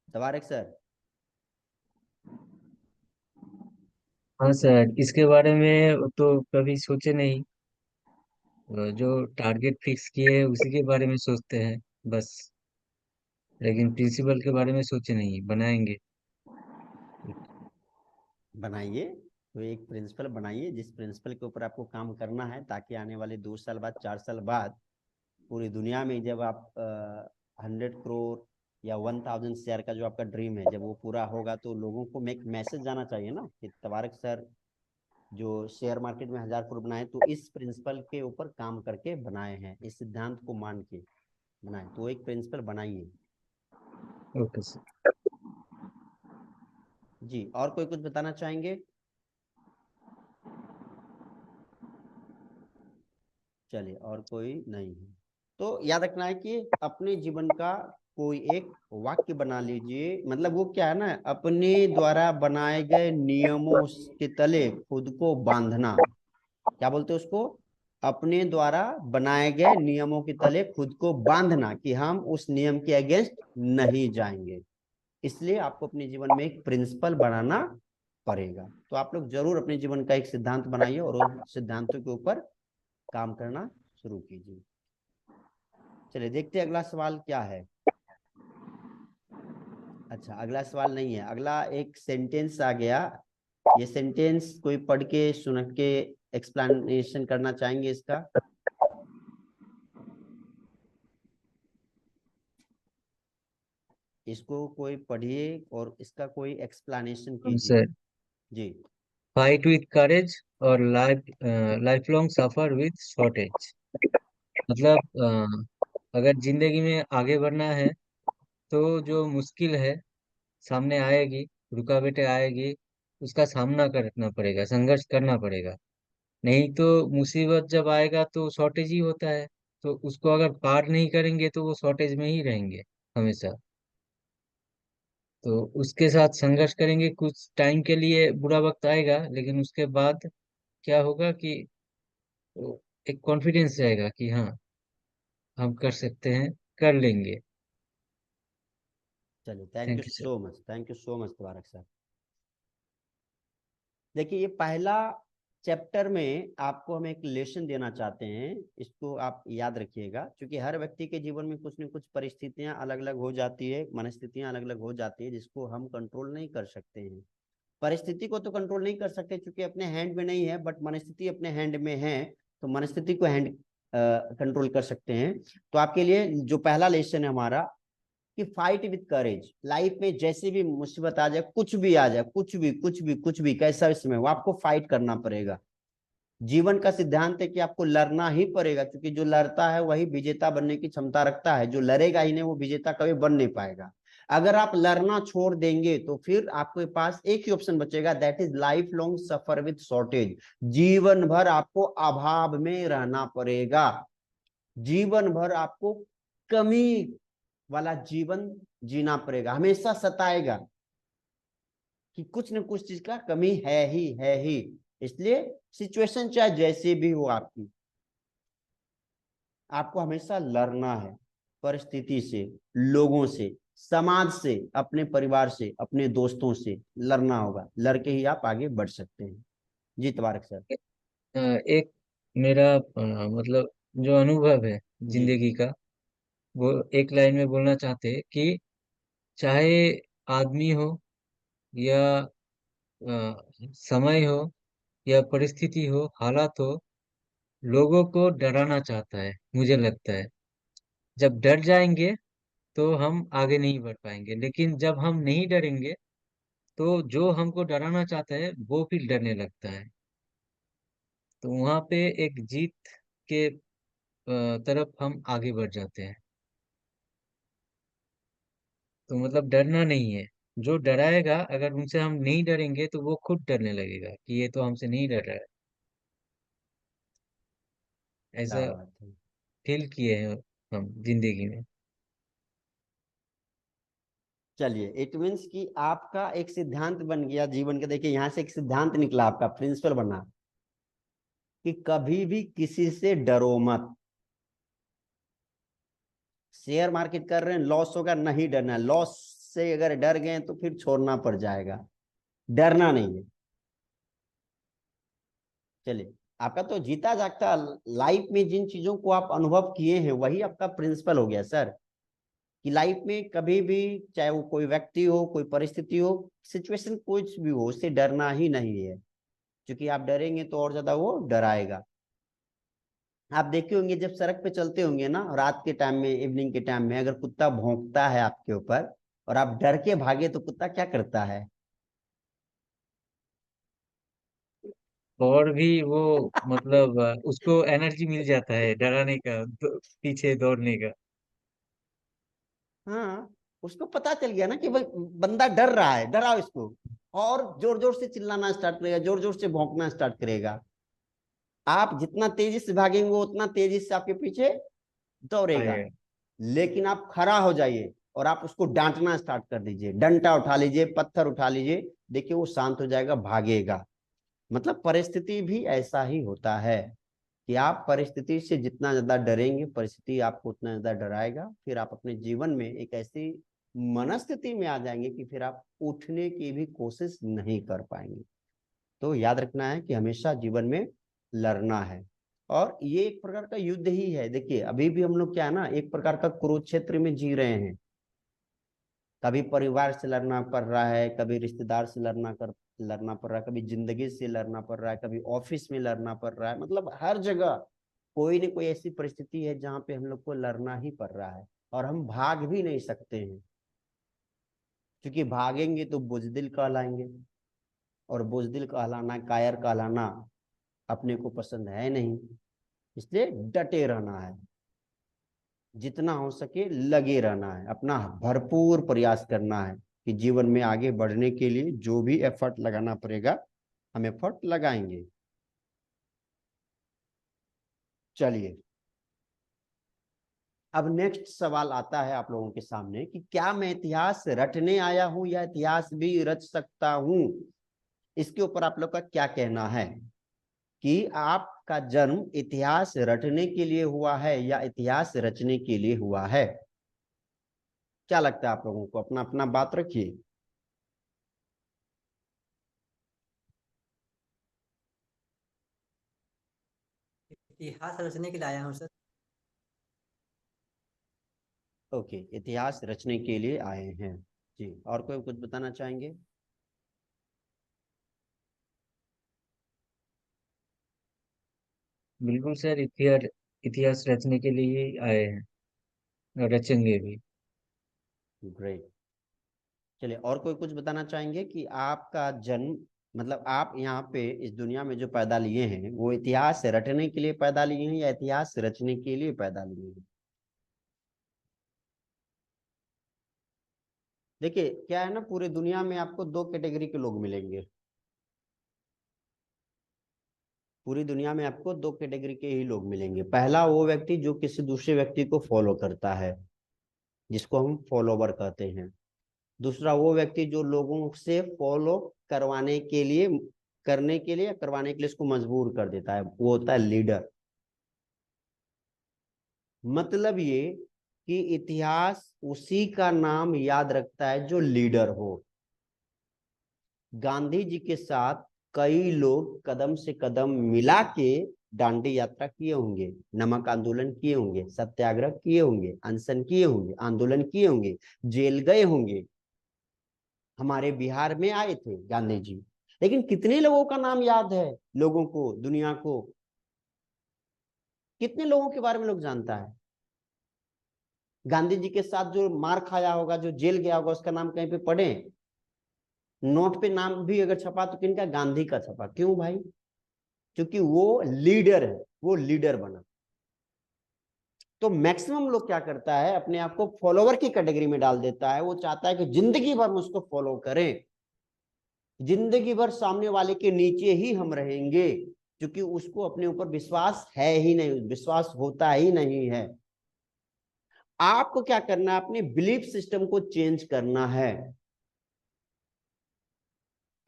तबारक सर। हाँ सर, इसके बारे में तो कभी सोचे नहीं। जो टारगेट फिक्स किए हैं उसी के बारे में सोचते हैं बस। लेकिन प्रिंसिपल के बारे में सोचे नहीं, बनाएंगे। बनाइए। तो एक प्रिंसिपल बनाइए जिस प्रिंसिपल के ऊपर आपको काम करना है, ताकि आने वाले 2 साल बाद, 4 साल बाद पूरी दुनिया में जब आप 100 करोड़ या 1000 शेयर का जो आपका ड्रीम है जब वो पूरा होगा, तो लोगों को एक मैसेज जाना चाहिए ना कि तबारक सर जो शेयर मार्केट में 1000 करोड़ बनाए तो इस प्रिंसिपल के ऊपर काम करके बनाए हैं, इस सिद्धांत को मान के बनाए। तो एक प्रिंसिपल बनाइए। Okay sir. जी। और कोई कुछ बताना चाहेंगे? चलिए, और कोई नहीं है तो याद रखना है कि अपने जीवन का कोई एक वाक्य बना लीजिए। मतलब वो क्या है ना, अपने द्वारा बनाए गए नियमों के तले खुद को बांधना। क्या बोलते हैं उसको? अपने द्वारा बनाए गए नियमों के तले खुद को बांधना, कि हम उस नियम के अगेंस्ट नहीं जाएंगे। इसलिए आपको अपने जीवन में एक प्रिंसिपल बनाना पड़ेगा। तो आप लोग जरूर अपने जीवन का एक सिद्धांत बनाइए और उन सिद्धांतों के ऊपर काम करना शुरू कीजिए। चलिए, देखते हैं अगला सवाल क्या है। अच्छा, अगला सवाल नहीं है, अगला एक सेंटेंस आ गया। ये सेंटेंस कोई पढ़ के सुन के एक्सप्लेनेशन करना चाहेंगे इसका? इसको कोई पढ़िए और इसका कोई एक्सप्लेनेशन हम कीजिए। सर, जी। फाइट विथ करेज और life long suffer with shortage. मतलब अगर जिंदगी में आगे बढ़ना है तो जो मुश्किल है सामने आएगी, रुकावटें आएगी, उसका सामना करना पड़ेगा, संघर्ष करना पड़ेगा। नहीं तो मुसीबत जब आएगा तो शॉर्टेज ही होता है, तो उसको अगर पार नहीं करेंगे तो वो शॉर्टेज में ही रहेंगे हमेशा। तो उसके साथ संघर्ष करेंगे, कुछ टाइम के लिए बुरा वक्त आएगा, लेकिन उसके बाद क्या होगा कि वो एक कॉन्फिडेंस रहेगा कि हाँ, हम कर सकते हैं, कर लेंगे। चलिए, thank you thank you sir. So much, thank you so much तबारक सर। देखिए, ये पहला चैप्टर में आपको हम एक लेसन देना चाहते हैं, इसको आप याद रखिएगा, क्योंकि हर व्यक्ति के जीवन में कुछ न कुछ परिस्थितियां अलग अलग हो जाती है, मनस्थितियां अलग अलग हो जाती है, जिसको हम कंट्रोल नहीं कर सकते हैं। परिस्थिति को तो कंट्रोल नहीं कर सकते क्योंकि अपने हैंड में नहीं है, बट मनस्थिति अपने हैंड में है, तो मनस्थिति को हैंड कंट्रोल कर सकते हैं। तो आपके लिए जो पहला लेसन है हमारा कि फाइट विद करेज। लाइफ में जैसे भी मुसीबत आ जाए, कुछ भी आ जाए, कुछ भी कैसा इसमें, वो आपको फाइट करना पड़ेगा। जीवन का सिद्धांत है कि आपको लड़ना ही पड़ेगा, क्योंकि जो लड़ता है वही विजेता बनने की क्षमता रखता है, जो लड़ेगा ही नहीं वो विजेता कभी बन नहीं पाएगा। अगर आप लड़ना छोड़ देंगे तो फिर आपके पास एक ही ऑप्शन बचेगा, that is life long suffer with shortage. जीवन भर आपको अभाव में रहना पड़ेगा, जीवन भर आपको कमी वाला जीवन जीना पड़ेगा, हमेशा सताएगा कि कुछ न कुछ चीज का कमी है ही। इसलिए सिचुएशन चाहे जैसी भी हो आपकी, आपको हमेशा लड़ना है, परिस्थिति से, लोगों से, समाज से, अपने परिवार से, अपने दोस्तों से लड़ना होगा, लड़के ही आप आगे बढ़ सकते हैं। जी तबारक सर। एक मेरा मतलब जो अनुभव है जी जिंदगी का, वो एक लाइन में बोलना चाहते हैं कि चाहे आदमी हो या समय हो या परिस्थिति हो, हालात हो, लोगों को डराना चाहता है, मुझे लगता है। जब डर जाएंगे तो हम आगे नहीं बढ़ पाएंगे, लेकिन जब हम नहीं डरेंगे तो जो हमको डराना चाहता है वो फिर डरने लगता है। तो वहां पे एक जीत के तरफ हम आगे बढ़ जाते हैं। तो मतलब डरना नहीं है, जो डराएगा अगर उनसे हम नहीं डरेंगे तो वो खुद डरने लगेगा कि ये तो हमसे नहीं डर रहा है। क्या ऐसा बात है। फील किए हैं हम जिंदगी में। चलिए, इट मीन्स कि आपका एक सिद्धांत बन गया जीवन का। देखिए, यहाँ से एक सिद्धांत निकला, आपका प्रिंसिपल बना कि कभी भी किसी से डरो मत। शेयर मार्केट कर रहे हैं, लॉस होगा, नहीं डरना। लॉस से अगर डर गए तो फिर छोड़ना पड़ जाएगा, डरना नहीं है। चलिए, आपका तो जीता जागता लाइफ में जिन चीजों को आप अनुभव किए हैं वही आपका प्रिंसिपल हो गया सर, कि लाइफ में कभी भी, चाहे वो कोई व्यक्ति हो, कोई परिस्थिति हो, सिचुएशन कुछ भी हो, उससे डरना ही नहीं है, क्योंकि आप डरेंगे तो और ज्यादा वो डराएगा। आप देखे होंगे जब सड़क पे चलते होंगे ना, रात के टाइम में, इवनिंग के टाइम में, अगर कुत्ता भौंकता है आपके ऊपर और आप डर के भागे तो कुत्ता क्या करता है? और भी वो मतलब उसको एनर्जी मिल जाता है डराने का, पीछे दौड़ने का। हाँ, उसको पता चल गया ना कि भाई बंदा डर रहा है, डराओ इसको, और जोर जोर से चिल्लाना स्टार्ट करेगा, जोर जोर से भौंकना स्टार्ट करेगा। आप जितना तेजी से भागेंगे वो उतना तेजी से आपके पीछे दौड़ेगा। आएगा। लेकिन आप खड़ा हो जाइए और आप उसको डांटना स्टार्ट कर दीजिए, डंडा उठा लीजिए, पत्थर उठा लीजिए, देखिए वो शांत हो जाएगा, भागेगा। मतलब परिस्थिति भी ऐसा ही होता है कि आप परिस्थिति से जितना ज्यादा डरेंगे, परिस्थिति आपको उतना ज्यादा डराएगा। फिर आप अपने जीवन में एक ऐसी मनस्थिति में आ जाएंगे कि फिर आप उठने की भी कोशिश नहीं कर पाएंगे। तो याद रखना है कि हमेशा जीवन में लड़ना है, और ये एक प्रकार का युद्ध ही है। देखिए, अभी भी हम लोग क्या है ना, एक प्रकार का कुरुक्षेत्र में जी रहे हैं। कभी परिवार से लड़ना पड़ रहा है, कभी रिश्तेदार से लड़ना पड़ रहा है, कभी जिंदगी से लड़ना पड़ रहा है, कभी ऑफिस में लड़ना पड़ रहा है। मतलब हर जगह कोई न कोई ऐसी परिस्थिति है जहाँ पे हम लोग को लड़ना ही पड़ रहा है, और हम भाग भी नहीं सकते हैं, क्योंकि भागेंगे तो बुजदिल कहलाएंगे, और बुजदिल कहलाना, कायर कहलाना अपने को पसंद है नहीं। इसलिए डटे रहना है। जितना हो सके लगे रहना है, अपना भरपूर प्रयास करना है कि जीवन में आगे बढ़ने के लिए जो भी एफर्ट लगाना पड़ेगा हम एफर्ट लगाएंगे। चलिए अब नेक्स्ट सवाल आता है आप लोगों के सामने कि क्या मैं इतिहास रटने आया हूं या इतिहास भी रच सकता हूं। इसके ऊपर आप लोग का क्या कहना है कि आपका जन्म इतिहास रटने के लिए हुआ है या इतिहास रचने के लिए हुआ है। क्या लगता है आप लोगों को, अपना अपना बात रखिए। इतिहास रचने के लिए आया हूँ सर। ओके, इतिहास रचने के लिए आए हैं जी। और कोई कुछ बताना चाहेंगे? बिल्कुल सर, इतिहास इतिहास रचने के लिए ही आए हैं और रचेंगे भी। ग्रेट। चलिए और कोई कुछ बताना चाहेंगे कि आपका जन्म मतलब आप यहाँ पे इस दुनिया में जो पैदा लिए हैं वो इतिहास रटने के लिए पैदा लिए हैं या इतिहास रचने के लिए पैदा लिए हैं। देखिए क्या है ना, पूरे दुनिया में आपको दो कैटेगरी के लोग मिलेंगे। पूरी दुनिया में आपको दो कैटेगरी के ही लोग मिलेंगे। पहला वो व्यक्ति जो किसी दूसरे व्यक्ति को फॉलो करता है, जिसको हम फॉलोवर कहते हैं। दूसरा वो व्यक्ति जो लोगों से फॉलो करवाने के लिए या करवाने के लिए उसको मजबूर कर देता है, वो होता है लीडर। मतलब ये कि इतिहास उसी का नाम याद रखता है जो लीडर हो। गांधी जी के साथ कई लोग कदम से कदम मिला के दांडी यात्रा किए होंगे, नमक आंदोलन किए होंगे, सत्याग्रह किए होंगे, अनशन किए होंगे, आंदोलन किए होंगे, जेल गए होंगे। हमारे बिहार में आए थे गांधी जी, लेकिन कितने लोगों का नाम याद है लोगों को, दुनिया को? कितने लोगों के बारे में लोग जानता है? गांधी जी के साथ जो मार खाया होगा, जो जेल गया होगा, उसका नाम कहीं पे पढ़े? नोट पे नाम भी अगर छपा तो किनका? गांधी का छपा। क्यों भाई? क्योंकि वो लीडर है, वो लीडर बना। तो मैक्सिमम लोग क्या करता है, अपने आप को फॉलोवर की कैटेगरी में डाल देता है। वो चाहता है कि जिंदगी भर उसको फॉलो करें, जिंदगी भर सामने वाले के नीचे ही हम रहेंगे, क्योंकि उसको अपने ऊपर विश्वास है ही नहीं, विश्वास होता ही नहीं है। आपको क्या करना है, अपने बिलीफ सिस्टम को चेंज करना है।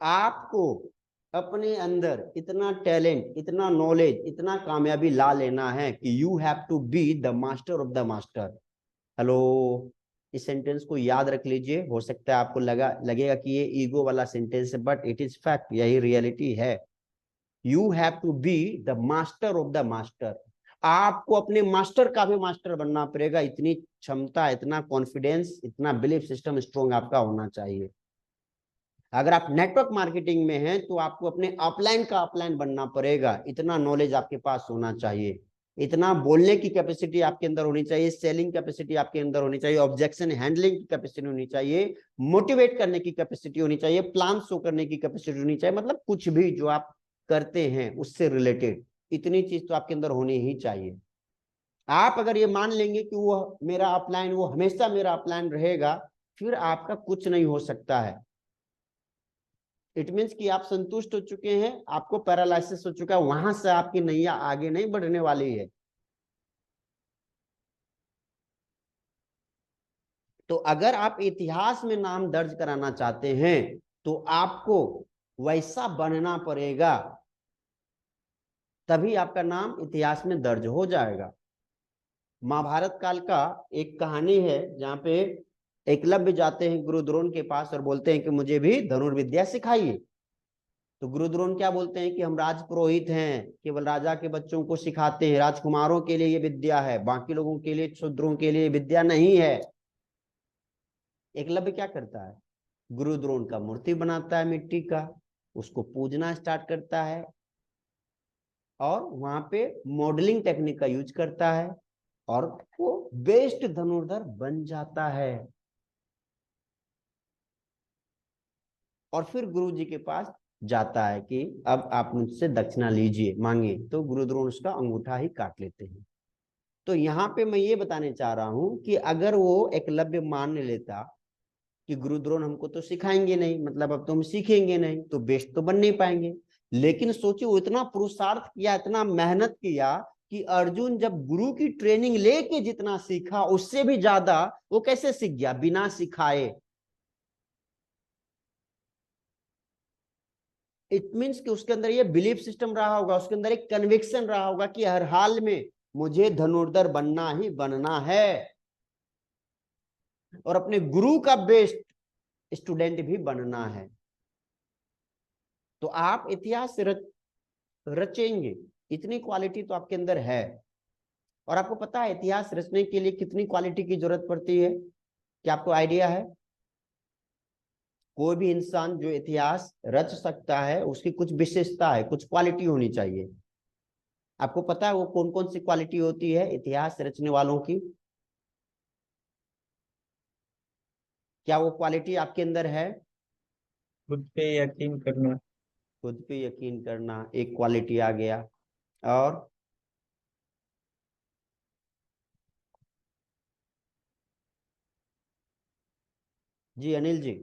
आपको अपने अंदर इतना टैलेंट, इतना नॉलेज, इतना कामयाबी ला लेना है कि you have to be the master of the master. Hello, इस सेंटेंस को याद रख लीजिए। हो सकता है आपको लगेगा कि ये ईगो वाला सेंटेंस है, बट इट इज फैक्ट, यही रियलिटी है। You have to be the master of the master. आपको अपने मास्टर का भी मास्टर बनना पड़ेगा। इतनी क्षमता, इतना कॉन्फिडेंस, इतना बिलीफ सिस्टम स्ट्रॉन्ग आपका होना चाहिए। अगर आप नेटवर्क मार्केटिंग में हैं तो आपको अपने अपलाइन का अपलाइन बनना पड़ेगा। इतना नॉलेज आपके पास होना चाहिए, इतना बोलने की कैपेसिटी आपके अंदर होनी चाहिए, सेलिंग कैपेसिटी आपके अंदर होनी चाहिए, ऑब्जेक्शन हैंडलिंग की कैपेसिटी होनी चाहिए, मोटिवेट करने की कैपेसिटी होनी चाहिए, प्लान शो करने की कैपेसिटी होनी चाहिए। मतलब कुछ भी जो आप करते हैं उससे रिलेटेड इतनी चीज तो आपके अंदर होनी ही चाहिए। आप अगर ये मान लेंगे कि वो मेरा अपलाइन, वो हमेशा मेरा अपलाइन रहेगा, फिर आपका कुछ नहीं हो सकता है। इट मीन्स कि आप संतुष्ट हो चुके हैं, आपको पैरालिसिस हो चुका है, वहां से आपकी नैया आगे नहीं बढ़ने वाली है। तो अगर आप इतिहास में नाम दर्ज कराना चाहते हैं तो आपको वैसा बनना पड़ेगा, तभी आपका नाम इतिहास में दर्ज हो जाएगा। महाभारत काल का एक कहानी है जहां पे एकलव्य जाते हैं गुरु द्रोण के पास और बोलते हैं कि मुझे भी धनुर्विद्या सिखाइए। तो गुरु द्रोण क्या बोलते हैं कि हम राजपुरोहित हैं, केवल राजा के बच्चों को सिखाते हैं, राजकुमारों के लिए ये विद्या है, बाकी लोगों के लिए, शूद्रों के लिए विद्या नहीं है। एकलव्य क्या करता है, गुरु द्रोण का मूर्ति बनाता है मिट्टी का, उसको पूजना स्टार्ट करता है और वहां पे मॉडलिंग टेक्निक का यूज करता है और वो बेस्ट धनुर्धर बन जाता है। और फिर गुरु जी के पास जाता है कि अब आप मुझसे दक्षिणा लीजिए, मांगे। तो गुरु द्रोण उसका अंगूठा ही काट लेते हैं। तो यहाँ पे मैं ये बताने चाह रहा हूं कि अगर वो एकलव्य मान लेता कि गुरु द्रोण हमको तो सिखाएंगे नहीं, मतलब अब तो हम सीखेंगे नहीं, तो बेस्ट तो बन नहीं पाएंगे। लेकिन सोचिए वो इतना पुरुषार्थ किया, इतना मेहनत किया कि अर्जुन जब गुरु की ट्रेनिंग लेके जितना सीखा उससे भी ज्यादा वो कैसे सीख गया, बिना सिखाए। इट मीन्स कि उसके अंदर ये बिलीफ सिस्टम रहा होगा, उसके अंदर एक कन्विक्शन रहा होगा कि हर हाल में मुझे धनुर्धर बनना ही बनना है और अपने गुरु का बेस्ट स्टूडेंट भी बनना है। तो आप इतिहास रचेंगे, इतनी क्वालिटी तो आपके अंदर है। और आपको पता है इतिहास रचने के लिए कितनी क्वालिटी की जरूरत पड़ती है, क्या आपको आइडिया है? कोई भी इंसान जो इतिहास रच सकता है उसकी कुछ विशेषता है, कुछ क्वालिटी होनी चाहिए। आपको पता है वो कौन कौन सी क्वालिटी होती है इतिहास रचने वालों की? क्या वो क्वालिटी आपके अंदर है? खुद पे यकीन करना। खुद पे यकीन करना एक क्वालिटी आ गया। और जी अनिल जी।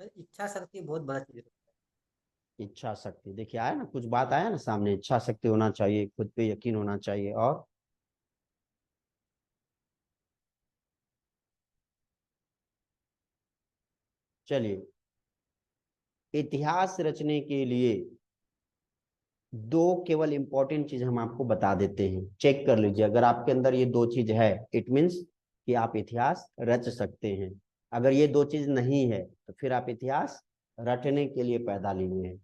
सर, इच्छा शक्ति बहुत बड़ा चीज है। इच्छा शक्ति, देखिए आया ना, कुछ बात आया ना सामने, इच्छा शक्ति होना चाहिए, खुद पे यकीन होना चाहिए। और चलिए, इतिहास रचने के लिए दो केवल इंपॉर्टेंट चीज हम आपको बता देते हैं, चेक कर लीजिए। अगर आपके अंदर ये दो चीज है इट मीन्स कि आप इतिहास रच सकते हैं। अगर ये दो चीज नहीं है तो फिर आप इतिहास रटने के लिए पैदा लिए हैं।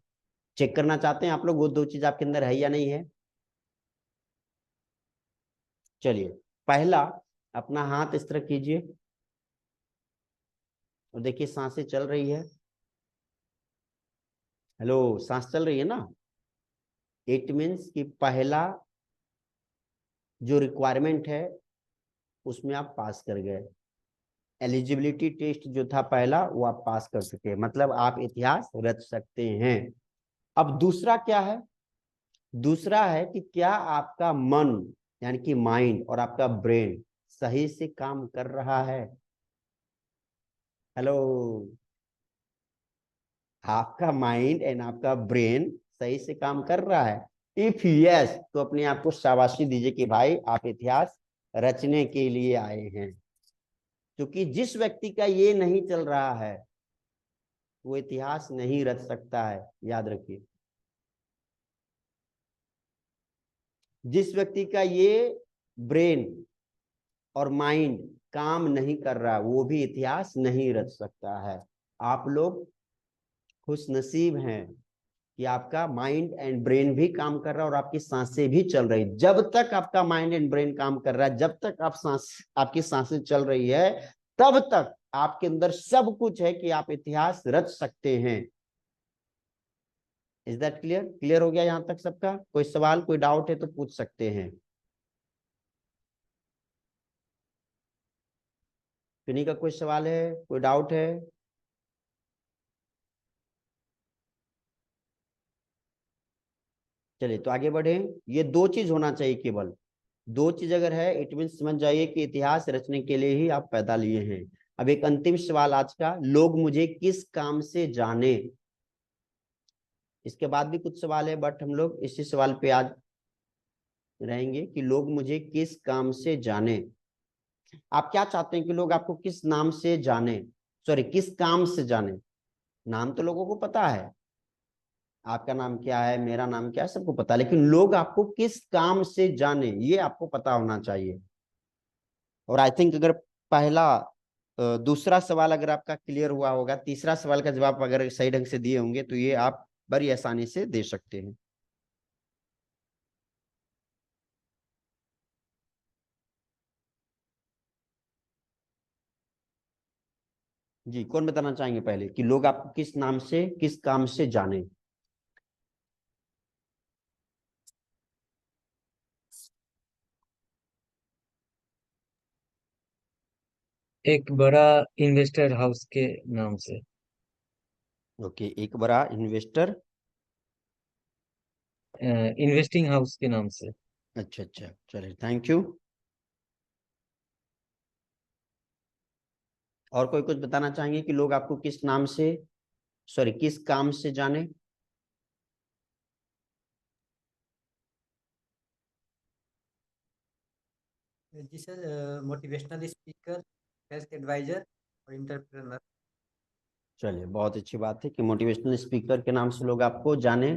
चेक करना चाहते हैं आप लोग वो दो चीज आपके अंदर है या नहीं है? चलिए, पहला, अपना हाथ इस तरह कीजिए और देखिए सांसें चल रही है। हेलो, सांस चल रही है ना? इट मीन्स कि पहला जो रिक्वायरमेंट है उसमें आप पास कर गए। एलिजिबिलिटी टेस्ट जो था पहला वो आप पास कर चुके हैं, मतलब आप इतिहास रच सकते हैं। अब दूसरा क्या है? दूसरा है कि क्या आपका मन यानी कि माइंड और आपका ब्रेन सही से काम कर रहा है। हेलो, आपका माइंड एंड आपका ब्रेन सही से काम कर रहा है? इफ यस तो अपने आप को शाबाशी दीजिए कि भाई आप इतिहास रचने के लिए आए हैं। क्योंकि जिस व्यक्ति का ये नहीं चल रहा है वो इतिहास नहीं रच सकता है, याद रखिए। जिस व्यक्ति का ये ब्रेन और माइंड काम नहीं कर रहा वो भी इतिहास नहीं रच सकता है। आप लोग खुश नसीब हैं कि आपका माइंड एंड ब्रेन भी काम कर रहा है और आपकी सांसें भी चल रही। जब तक आपका माइंड एंड ब्रेन काम कर रहा है, जब तक आपकी सांसें चल रही है, तब तक आपके अंदर सब कुछ है कि आप इतिहास रच सकते हैं। Is that clear? क्लियर हो गया यहां तक सबका? कोई सवाल, कोई डाउट है तो पूछ सकते हैं। किन्हीं का कोई सवाल है, कोई डाउट है? चलिए तो आगे बढ़े। ये दो चीज होना चाहिए, केवल दो चीज अगर है इट मीन समझ जाइए कि इतिहास रचने के लिए ही आप पैदा लिए हैं। अब एक अंतिम सवाल आज का, लोग मुझे किस काम से जाने। इसके बाद भी कुछ सवाल है बट हम लोग इसी सवाल पे आज रहेंगे कि लोग मुझे किस काम से जाने। आप क्या चाहते हैं कि लोग आपको किस नाम से जाने, सॉरी किस काम से जाने? नाम तो लोगों को पता है, आपका नाम क्या है, मेरा नाम क्या है, सबको पता है, लेकिन लोग आपको किस काम से जाने ये आपको पता होना चाहिए। और आई थिंक अगर पहला दूसरा सवाल अगर आपका क्लियर हुआ होगा, तीसरा सवाल का जवाब अगर सही ढंग से दिए होंगे तो ये आप बड़ी आसानी से दे सकते हैं। जी, कौन बताना चाहेंगे पहले कि लोग आपको किस नाम से किस काम से जाने? एक बड़ा इन्वेस्टर हाउस के नाम से। ओके, एक बड़ा इन्वेस्टर, इन्वेस्टिंग हाउस के नाम से। अच्छा अच्छा, चलिए थैंक यू। और कोई कुछ बताना चाहेंगे कि लोग आपको किस नाम से, सॉरी किस काम से जाने? जी sir, motivational speaker, health advisor और इंटरप्रेनर। चलिए बहुत अच्छी बात है कि मोटिवेशनल स्पीकर के नाम से लोग आपको जाने,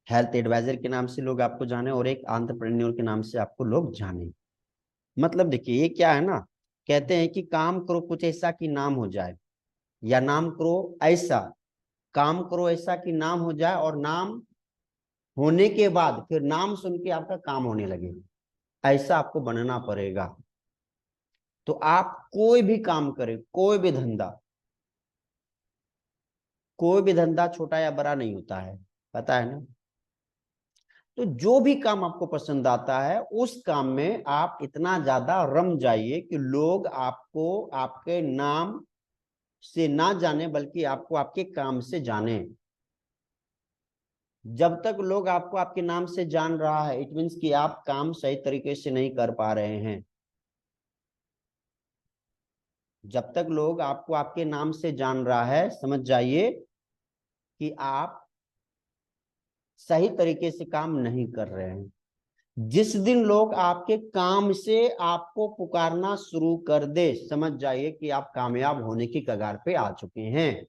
हेल्थ एडवाइजर के नाम से लोग आपको जाने, और एक एंटरप्रेन्योर के नाम से आपको लोग जाने। मतलब देखिए ये क्या है ना, कहते हैं कि काम करो कुछ ऐसा कि नाम हो जाए, या नाम करो ऐसा, काम करो ऐसा कि नाम हो जाए, और नाम होने के बाद फिर नाम सुन के आपका काम होने लगे, ऐसा आपको बनना पड़ेगा। तो आप कोई भी काम करें, कोई भी धंधा छोटा या बड़ा नहीं होता है, पता है ना। तो जो भी काम आपको पसंद आता है उस काम में आप इतना ज्यादा रम जाइए कि लोग आपको आपके नाम से ना जाने बल्कि आपको आपके काम से जाने। जब तक लोग आपको आपके नाम से जान रहा है, इट मीन्स कि आप काम सही तरीके से नहीं कर पा रहे हैं। जब तक लोग आपको आपके नाम से जान रहा है, समझ जाइए कि आप सही तरीके से काम नहीं कर रहे हैं। जिस दिन लोग आपके काम से आपको पुकारना शुरू कर दे, समझ जाइए कि आप कामयाब होने की कगार पे आ चुके हैं।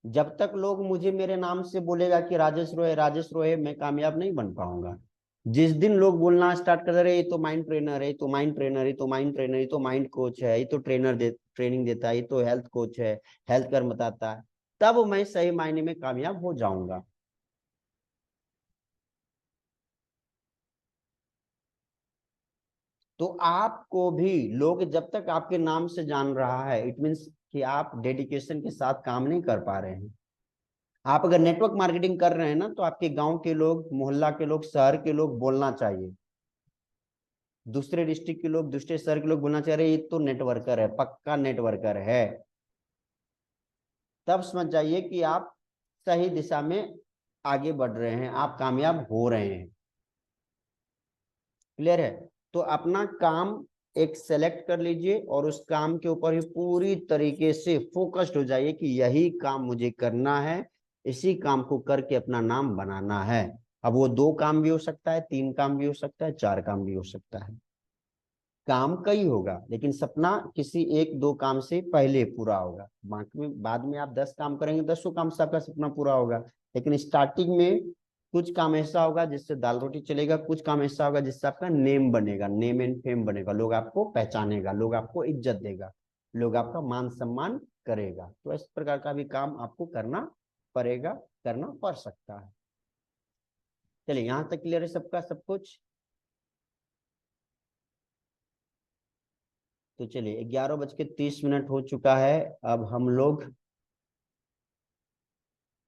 जब तक लोग मुझे मेरे नाम से बोलेगा कि राजेश रोए, मैं कामयाब नहीं बन पाऊंगा। जिस दिन लोग बोलना स्टार्ट कर रहे, ये तो माइंड ट्रेनर है, ये तो माइंड ट्रेनर, ये तो माइंड ट्रेनर, ये तो माइंड कोच है, ये तो ट्रेनिंग देता है, ये तो हेल्थ कोच है, हेल्थ कर बताता है, तब मैं सही मायने में कामयाब हो जाऊंगा। तो आपको भी लोग जब तक आपके नाम से जान रहा है, इट मीन्स कि आप डेडिकेशन के साथ काम नहीं कर पा रहे हैं। आप अगर नेटवर्क मार्केटिंग कर रहे हैं ना, तो आपके गांव के लोग, मोहल्ला के लोग, शहर के लोग बोलना चाहिए, दूसरे डिस्ट्रिक्ट के लोग, दूसरे शहर के लोग बोलना चाह रहे हैं ये तो नेटवर्कर है, पक्का नेटवर्कर है। तब समझ जाइए कि आप सही दिशा में आगे बढ़ रहे हैं, आप कामयाब हो रहे हैं। क्लियर है? तो अपना काम एक सेलेक्ट कर लीजिए और उस काम के ऊपर ही पूरी तरीके से फोकस्ड हो जाइए कि यही काम मुझे करना है, इसी काम को करके अपना नाम बनाना है। अब वो 2 काम भी हो सकता है, 3 काम भी हो सकता है, 4 काम भी हो सकता है, काम कई होगा, लेकिन सपना किसी 1-2 काम से पहले पूरा होगा। बाकी में बाद में आप 10 काम करेंगे, 10 काम से आपका सपना पूरा होगा। लेकिन स्टार्टिंग में कुछ काम ऐसा होगा जिससे दाल रोटी चलेगा, कुछ काम ऐसा होगा जिससे आपका नेम बनेगा, नेम एंड फेम बनेगा, लोग आपको पहचानेगा, लोग आपको इज्जत देगा, लोग आपका मान सम्मान करेगा। तो इस प्रकार का भी काम आपको करना पड़ेगा, करना पड़ सकता है। चलिए यहाँ तक क्लियर है सबका सब कुछ? तो चलिए 11:30 हो चुका है। अब हम लोग